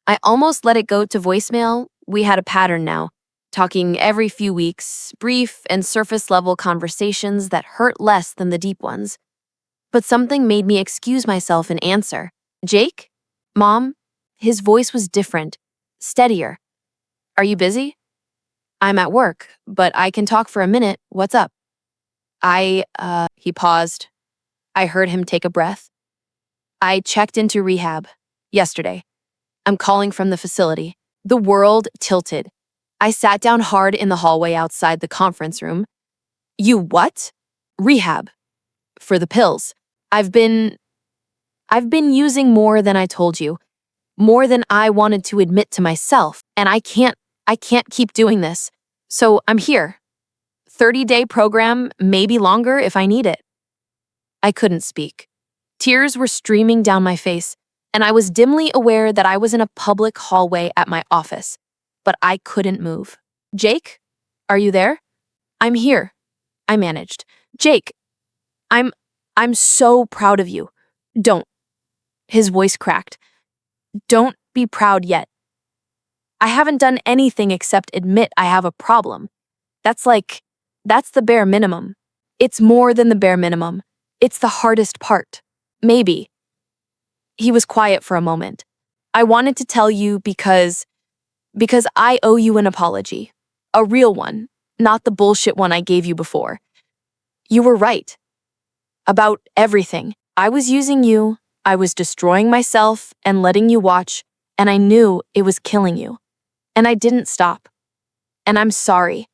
I almost let it go to voicemail. We had a pattern now, talking every few weeks, brief and surface-level conversations that hurt less than the deep ones. But something made me excuse myself and answer. Jake? Mom? His voice was different, steadier. Are you busy? I'm at work, but I can talk for a minute. What's up? He paused. I heard him take a breath. I checked into rehab yesterday. I'm calling from the facility. The world tilted. I sat down hard in the hallway outside the conference room. You what? Rehab. For the pills. I've been using more than I told you. More than I wanted to admit to myself. And I can't keep doing this. So I'm here. 30-day program, maybe longer if I need it. I couldn't speak. Tears were streaming down my face, and I was dimly aware that I was in a public hallway at my office, but I couldn't move. Jake, are you there? I'm here. I managed. Jake, I'm so proud of you. Don't. His voice cracked. Don't be proud yet. I haven't done anything except admit I have a problem. That's the bare minimum. It's more than the bare minimum. It's the hardest part. Maybe. He was quiet for a moment. I wanted to tell you because I owe you an apology. A real one, not the bullshit one I gave you before. You were right. About everything. I was using you, I was destroying myself and letting you watch, and I knew it was killing you. And I didn't stop. And I'm sorry.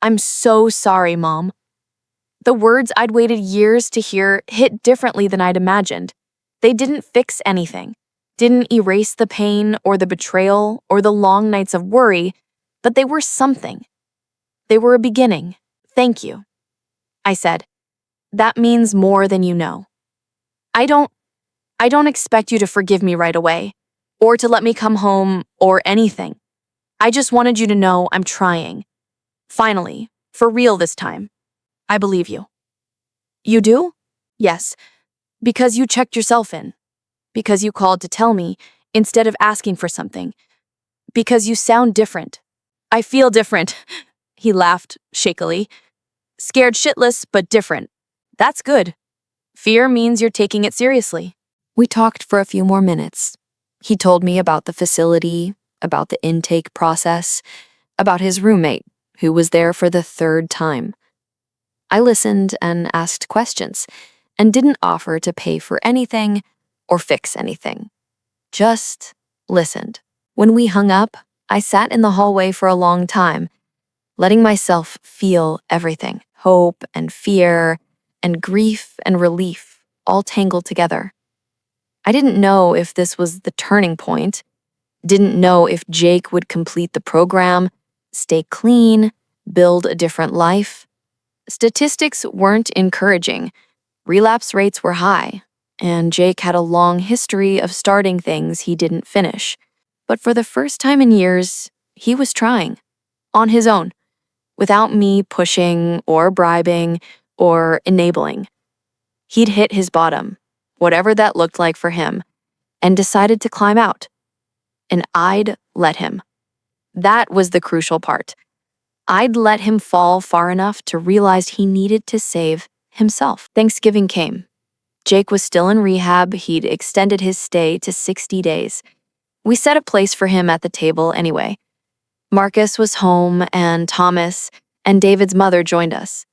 I'm so sorry, Mom. The words I'd waited years to hear hit differently than I'd imagined. They didn't fix anything, didn't erase the pain or the betrayal or the long nights of worry, but they were something. They were a beginning. Thank you, I said. That means more than you know. I don't expect you to forgive me right away, or to let me come home, or anything. I just wanted you to know I'm trying. Finally, for real this time. I believe you. You do? Yes, because you checked yourself in. Because you called to tell me, instead of asking for something. Because you sound different. I feel different. He laughed shakily. Scared shitless, but different. That's good. Fear means you're taking it seriously. We talked for a few more minutes. He told me about the facility, about the intake process, about his roommate, who was there for the third time. I listened and asked questions, and didn't offer to pay for anything or fix anything. Just listened. When we hung up, I sat in the hallway for a long time, letting myself feel everything: hope and fear and grief and relief, all tangled together. I didn't know if this was the turning point, didn't know if Jake would complete the program, stay clean, build a different life. Statistics weren't encouraging. Relapse rates were high, and Jake had a long history of starting things he didn't finish. But for the first time in years, he was trying, on his own, without me pushing or bribing or enabling. He'd hit his bottom, whatever that looked like for him, and decided to climb out. And I'd let him. That was the crucial part. I'd let him fall far enough to realize he needed to save himself. Thanksgiving came. Jake was still in rehab. He'd extended his stay to 60 days. We set a place for him at the table anyway. Marcus was home, and Thomas and David's mother joined us.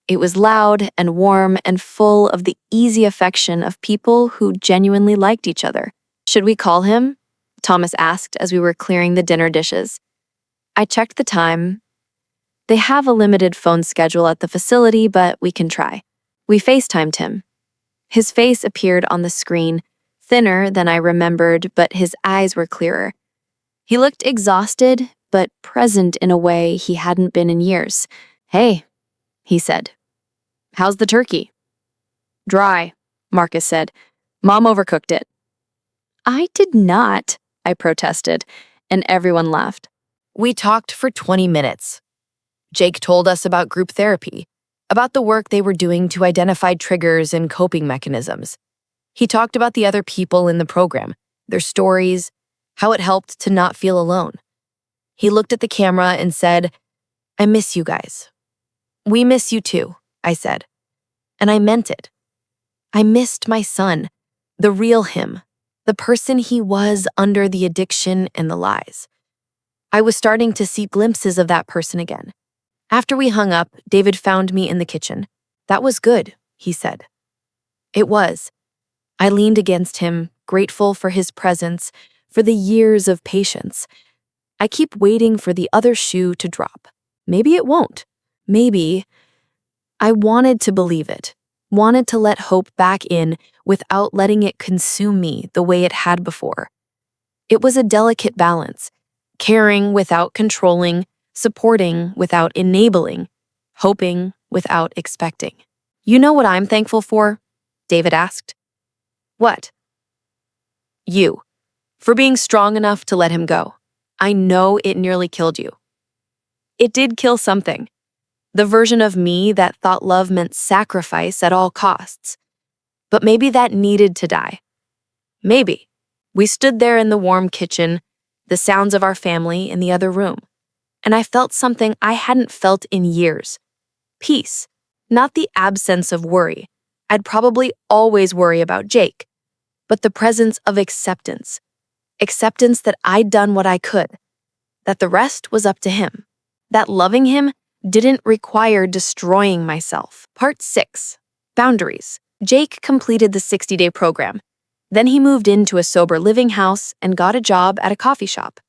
It was loud and warm and full of the easy affection of people who genuinely liked each other. Should we call him? Thomas asked as we were clearing the dinner dishes. I checked the time. They have a limited phone schedule at the facility, but we can try. We FaceTimed him. His face appeared on the screen, thinner than I remembered, but his eyes were clearer. He looked exhausted, but present in a way he hadn't been in years. "Hey," he said. "How's the turkey?" "Dry," Marcus said. "Mom overcooked it." "I did not," I protested, and everyone laughed. We talked for 20 minutes. Jake told us about group therapy, about the work they were doing to identify triggers and coping mechanisms. He talked about the other people in the program, their stories, how it helped to not feel alone. He looked at the camera and said, "I miss you guys." "We miss you too," I said. And I meant it. I missed my son, the real him, the person he was under the addiction and the lies. I was starting to see glimpses of that person again. After we hung up, David found me in the kitchen. "That was good," he said. It was. I leaned against him, grateful for his presence, for the years of patience. I keep waiting for the other shoe to drop. Maybe it won't. Maybe. I wanted to believe it, wanted to let hope back in without letting it consume me the way it had before. It was a delicate balance, caring without controlling, supporting without enabling, hoping without expecting. "You know what I'm thankful for?" David asked. "What?" "You. For being strong enough to let him go. I know it nearly killed you." It did kill something. The version of me that thought love meant sacrifice at all costs. But maybe that needed to die. Maybe. We stood there in the warm kitchen, the sounds of our family in the other room. And I felt something I hadn't felt in years. Peace, not the absence of worry. I'd probably always worry about Jake, but the presence of acceptance. Acceptance that I'd done what I could, that the rest was up to him, that loving him didn't require destroying myself. Part 6. Boundaries. Jake completed the 60-day program. Then he moved into a sober living house and got a job at a coffee shop.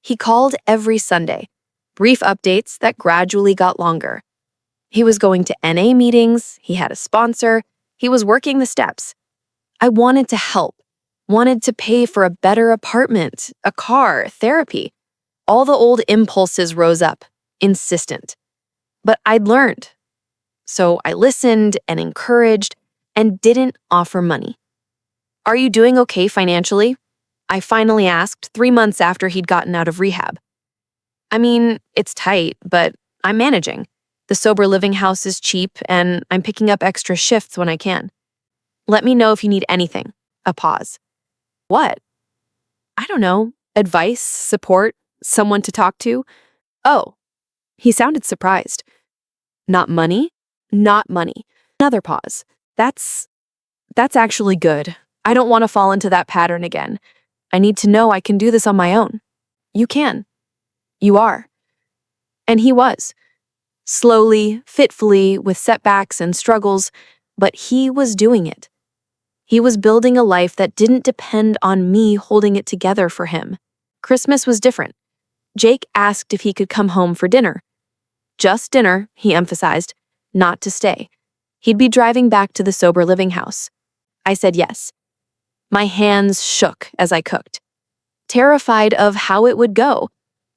He called every Sunday, brief updates that gradually got longer. He was going to NA meetings, he had a sponsor, he was working the steps. I wanted to help, wanted to pay for a better apartment, a car, therapy. All the old impulses rose up, insistent. But I'd learned. So I listened and encouraged and didn't offer money. Are you doing okay financially? I finally asked 3 months after he'd gotten out of rehab. I mean, it's tight, but I'm managing. The sober living house is cheap, and I'm picking up extra shifts when I can. Let me know if you need anything. A pause. What? I don't know. Advice, support, someone to talk to? Oh, he sounded surprised. Not money? Not money. Another pause. That's actually good. I don't want to fall into that pattern again. I need to know I can do this on my own. You can. You are. And he was. Slowly, fitfully, with setbacks and struggles, but he was doing it. He was building a life that didn't depend on me holding it together for him. Christmas was different. Jake asked if he could come home for dinner. Just dinner, he emphasized, not to stay. He'd be driving back to the sober living house. I said yes. My hands shook as I cooked, terrified of how it would go.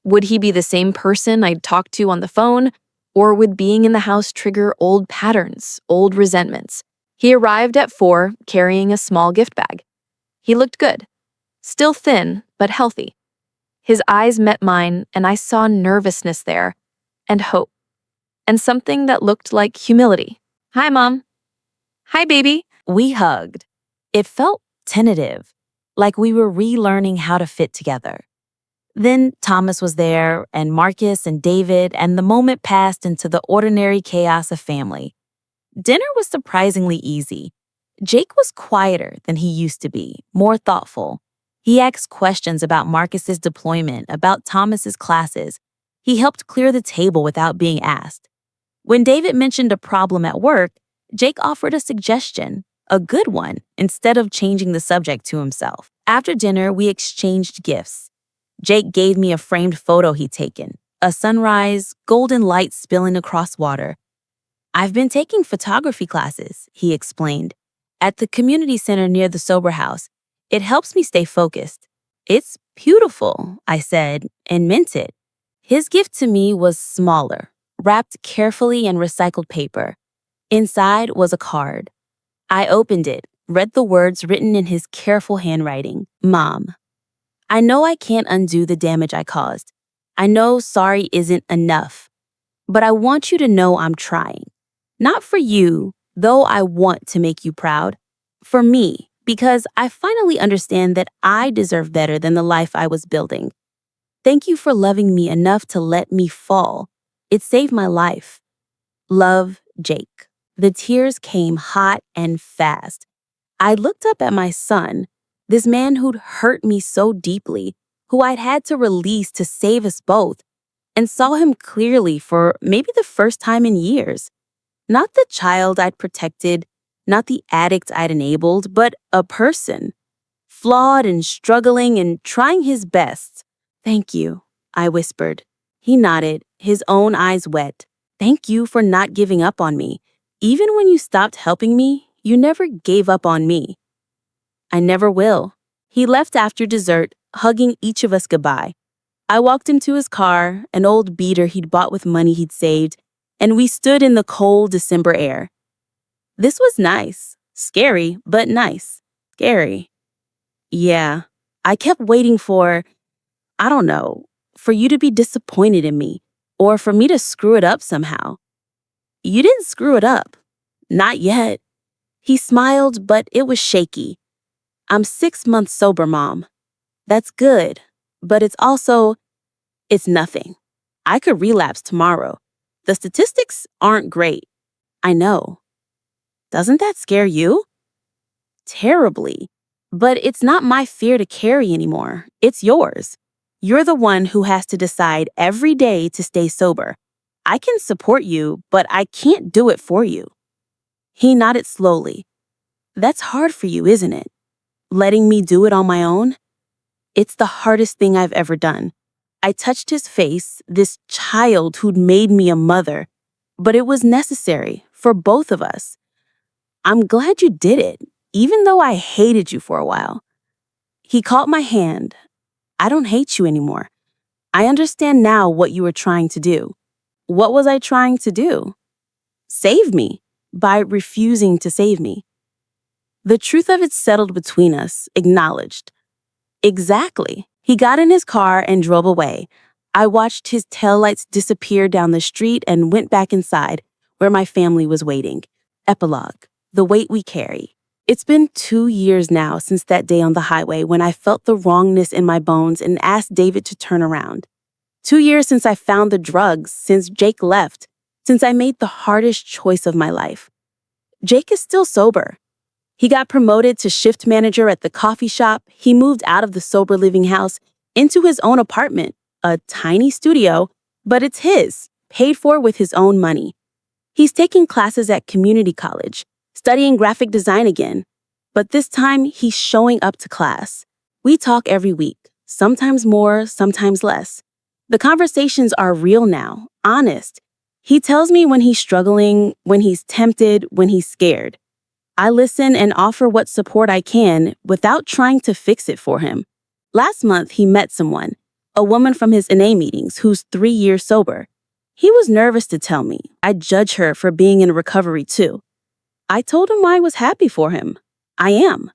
Would he be the same person I'd talked to on the phone, or would being in the house trigger old patterns, old resentments? He arrived at 4, carrying a small gift bag. He looked good, still thin, but healthy. His eyes met mine, and I saw nervousness there, and hope, and something that looked like humility. Hi, Mom. Hi, baby. We hugged. It felt tentative, like we were relearning how to fit together. Then Thomas was there, and Marcus and David, and the moment passed into the ordinary chaos of family. Dinner was surprisingly easy. Jake was quieter than he used to be, more thoughtful. He asked questions about Marcus's deployment, about Thomas's classes. He helped clear the table without being asked. When David mentioned a problem at work, Jake offered a suggestion, a good one, instead of changing the subject to himself. After dinner, we exchanged gifts. Jake gave me a framed photo he'd taken, a sunrise, golden light spilling across water. I've been taking photography classes, he explained, at the community center near the sober house. It helps me stay focused. It's beautiful, I said, and meant it. His gift to me was smaller, wrapped carefully in recycled paper. Inside was a card. I opened it, read the words written in his careful handwriting. Mom, I know I can't undo the damage I caused. I know sorry isn't enough. But I want you to know I'm trying. Not for you, though I want to make you proud. For me, because I finally understand that I deserve better than the life I was building. Thank you for loving me enough to let me fall. It saved my life. Love, Jake. The tears came hot and fast. I looked up at my son, this man who'd hurt me so deeply, who I'd had to release to save us both, and saw him clearly for maybe the first time in years. Not the child I'd protected, not the addict I'd enabled, but a person, flawed and struggling and trying his best. Thank you, I whispered. He nodded, his own eyes wet. Thank you for not giving up on me. Even when you stopped helping me, you never gave up on me. I never will. He left after dessert, hugging each of us goodbye. I walked him to his car, an old beater he'd bought with money he'd saved, and we stood in the cold December air. This was nice. Scary, but nice. Scary. Yeah. I kept waiting for, I don't know, for you to be disappointed in me, or for me to screw it up somehow. You didn't screw it up. Not yet. He smiled, but it was shaky. I'm 6 months sober, Mom. That's good, but it's nothing. I could relapse tomorrow. The statistics aren't great. I know. Doesn't that scare you? Terribly. But it's not my fear to carry anymore. It's yours. You're the one who has to decide every day to stay sober. I can support you, but I can't do it for you. He nodded slowly. That's hard for you, isn't it? Letting me do it on my own? It's the hardest thing I've ever done. I touched his face, this child who'd made me a mother, but it was necessary for both of us. I'm glad you did it, even though I hated you for a while. He caught my hand. I don't hate you anymore. I understand now what you were trying to do. What was I trying to do? Save me by refusing to save me. The truth of it settled between us, acknowledged. Exactly. He got in his car and drove away. I watched his taillights disappear down the street and went back inside, where my family was waiting. Epilogue. The weight we carry. It's been 2 years now since that day on the highway when I felt the wrongness in my bones and asked David to turn around. 2 years since I found the drugs, since Jake left, since I made the hardest choice of my life. Jake is still sober. He got promoted to shift manager at the coffee shop. He moved out of the sober living house into his own apartment, a tiny studio, but it's his, paid for with his own money. He's taking classes at community college, studying graphic design again, but this time he's showing up to class. We talk every week, sometimes more, sometimes less. The conversations are real now, honest. He tells me when he's struggling, when he's tempted, when he's scared. I listen and offer what support I can without trying to fix it for him. Last month, he met someone, a woman from his NA meetings who's 3 years sober. He was nervous to tell me. I'd judge her for being in recovery too. I told him I was happy for him. I am.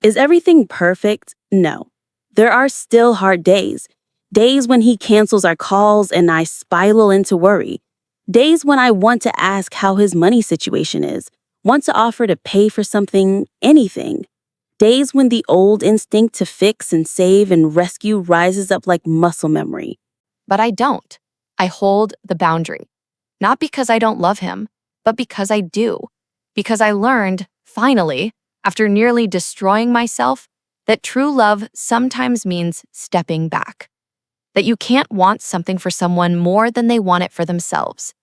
Is everything perfect? No. There are still hard days. Days when he cancels our calls and I spiral into worry. Days when I want to ask how his money situation is, want to offer to pay for something, anything. Days when the old instinct to fix and save and rescue rises up like muscle memory. But I don't. I hold the boundary. Not because I don't love him, but because I do. Because I learned, finally, after nearly destroying myself, that true love sometimes means stepping back. That you can't want something for someone more than they want it for themselves.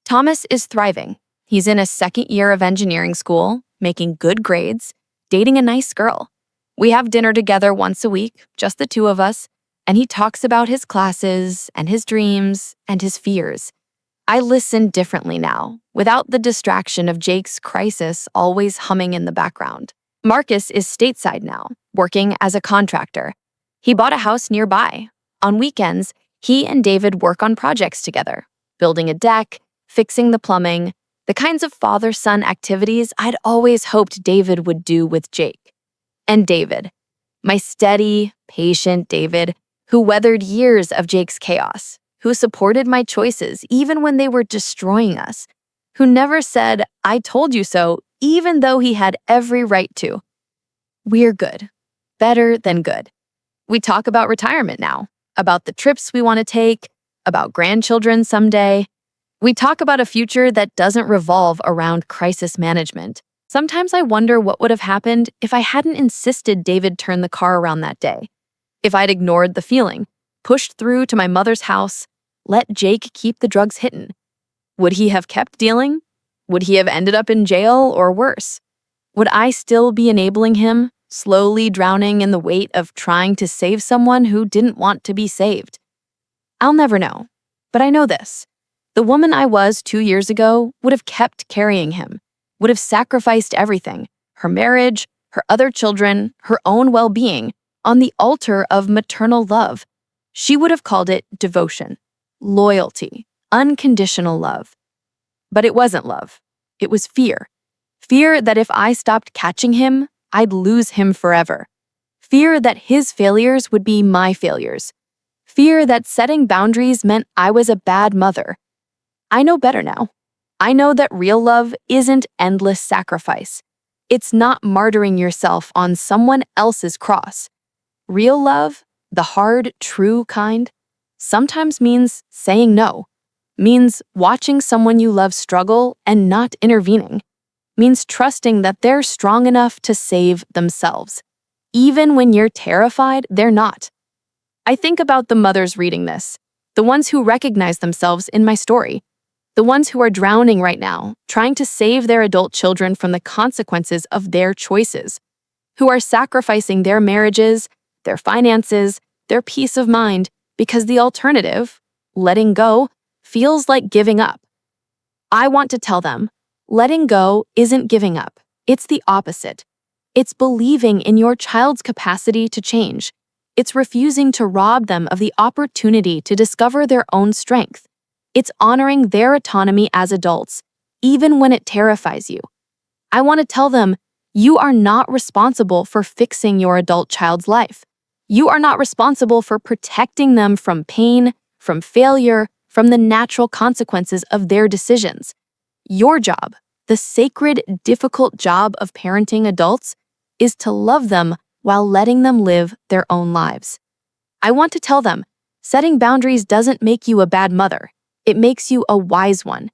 Thomas is thriving. He's in a second year of engineering school, making good grades, dating a nice girl. We have dinner together once a week, just the two of us, and he talks about his classes and his dreams and his fears. I listen differently now, without the distraction of Jake's crisis always humming in the background. Marcus is stateside now, working as a contractor. He bought a house nearby. On weekends, he and David work on projects together, building a deck, fixing the plumbing, the kinds of father-son activities I'd always hoped David would do with Jake. And David, my steady, patient David, who weathered years of Jake's chaos, who supported my choices even when they were destroying us, who never said, "I told you so," even though he had every right to. We're good. Better than good. We talk about retirement now, about the trips we want to take, about grandchildren someday. We talk about a future that doesn't revolve around crisis management. Sometimes I wonder what would have happened if I hadn't insisted David turn the car around that day. If I'd ignored the feeling, pushed through to my mother's house, let Jake keep the drugs hidden. Would he have kept dealing? Would he have ended up in jail or worse? Would I still be enabling him, slowly drowning in the weight of trying to save someone who didn't want to be saved? I'll never know, but I know this. The woman I was 2 years ago would have kept carrying him, would have sacrificed everything, her marriage, her other children, her own well-being, on the altar of maternal love. She would have called it devotion, loyalty, unconditional love. But it wasn't love. It was fear. Fear that if I stopped catching him, I'd lose him forever. Fear that his failures would be my failures. Fear that setting boundaries meant I was a bad mother. I know better now. I know that real love isn't endless sacrifice. It's not martyring yourself on someone else's cross. Real love, the hard, true kind, sometimes means saying no, means watching someone you love struggle and not intervening, means trusting that they're strong enough to save themselves, even when you're terrified they're not. I think about the mothers reading this, the ones who recognize themselves in my story, the ones who are drowning right now, trying to save their adult children from the consequences of their choices, who are sacrificing their marriages, their finances, their peace of mind, because the alternative, letting go, feels like giving up. I want to tell them, letting go isn't giving up. It's the opposite. It's believing in your child's capacity to change. It's refusing to rob them of the opportunity to discover their own strength. It's honoring their autonomy as adults, even when it terrifies you. I want to tell them, you are not responsible for fixing your adult child's life. You are not responsible for protecting them from pain, from failure, from the natural consequences of their decisions. Your job, the sacred, difficult job of parenting adults, is to love them while letting them live their own lives. I want to tell them, setting boundaries doesn't make you a bad mother. It makes you a wise one.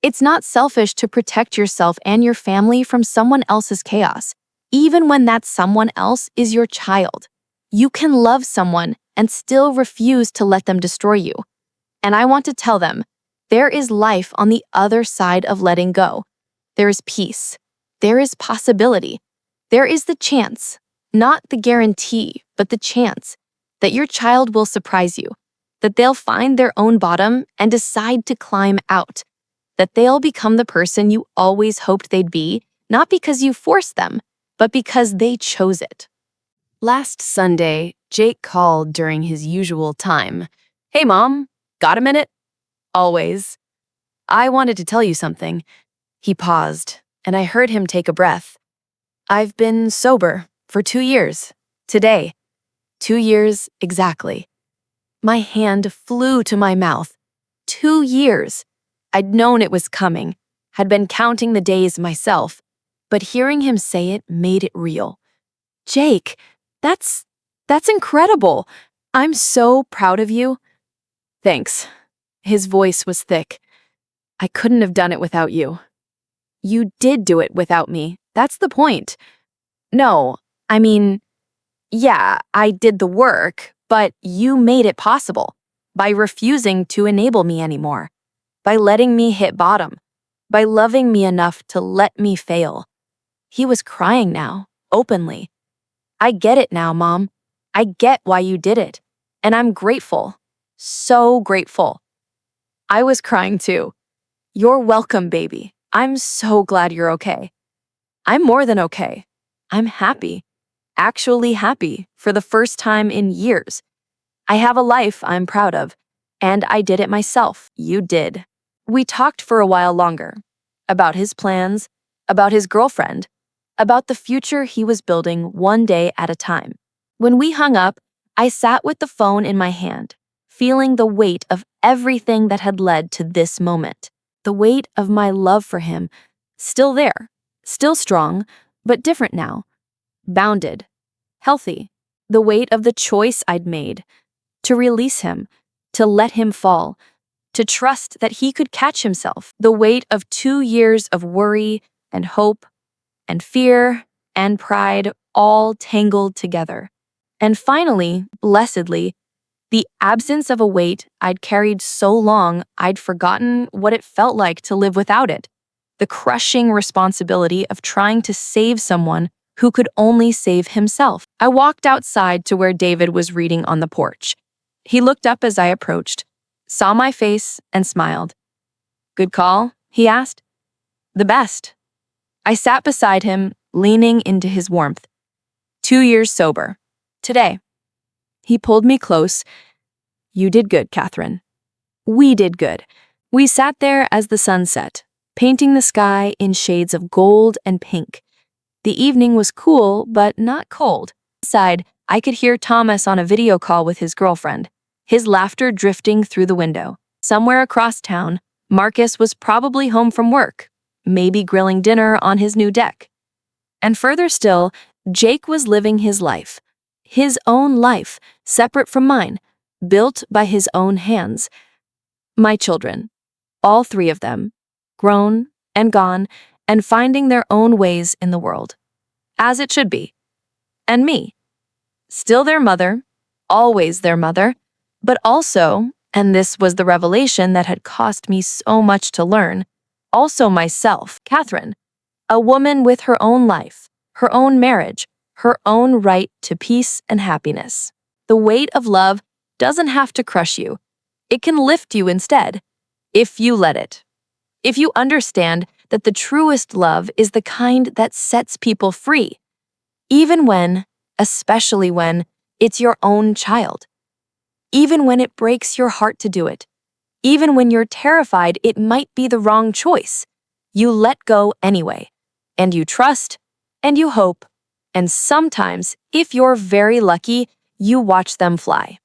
It's not selfish to protect yourself and your family from someone else's chaos, even when that someone else is your child. You can love someone and still refuse to let them destroy you. And I want to tell them, there is life on the other side of letting go. There is peace. There is possibility. There is the chance, not the guarantee, but the chance that your child will surprise you, that they'll find their own bottom and decide to climb out, that they'll become the person you always hoped they'd be, not because you forced them, but because they chose it. Last Sunday, Jake called during his usual time. "Hey, Mom, got a minute?" "Always." "I wanted to tell you something." He paused, and I heard him take a breath. "I've been sober for 2 years. Today. 2 years exactly." My hand flew to my mouth. 2 years. I'd known it was coming, had been counting the days myself, but hearing him say it made it real. "Jake, that's incredible. I'm so proud of you." "Thanks." His voice was thick. "I couldn't have done it without you." "You did do it without me. That's the point." "No, I mean, yeah, I did the work, but you made it possible by refusing to enable me anymore, by letting me hit bottom, by loving me enough to let me fail." He was crying now, openly. "I get it now, Mom. I get why you did it. And I'm grateful. So grateful." I was crying too. "You're welcome, baby. I'm so glad you're okay." I'm more than okay. I'm happy. Actually happy for the first time in years. I have a life I'm proud of, and I did it myself. You did. We talked for a while longer. About his plans, about his girlfriend, about the future he was building one day at a time. When we hung up, I sat with the phone in my hand, feeling the weight of everything that had led to this moment. The weight of my love for him, still there, still strong, but different now. Bounded, healthy. The weight of the choice I'd made, to release him, to let him fall, to trust that he could catch himself. The weight of 2 years of worry and hope and fear and pride all tangled together. And finally, blessedly, the absence of a weight I'd carried so long I'd forgotten what it felt like to live without it. The crushing responsibility of trying to save someone who could only save himself. I walked outside to where David was reading on the porch. He looked up as I approached, saw my face, and smiled. "Good call?" he asked. "The best." I sat beside him, leaning into his warmth. 2 years sober. Today. He pulled me close. "You did good, Catherine. We did good." We sat there as the sun set, painting the sky in shades of gold and pink. The evening was cool, but not cold. Inside, I could hear Thomas on a video call with his girlfriend, his laughter drifting through the window. Somewhere across town, Marcus was probably home from work, maybe grilling dinner on his new deck. And further still, Jake was living his own life, separate from mine, built by his own hands. My children, all 3 of them, grown and gone, and finding their own ways in the world, as it should be. And me, still their mother, always their mother, but also, and this was the revelation that had cost me so much to learn, also myself, Catherine, a woman with her own life, her own marriage, her own right to peace and happiness. The weight of love doesn't have to crush you. It can lift you instead, if you let it. If you understand that the truest love is the kind that sets people free, even when, especially when, it's your own child. Even when it breaks your heart to do it. Even when you're terrified it might be the wrong choice, you let go anyway. And you trust, and you hope, and sometimes, if you're very lucky, you watch them fly.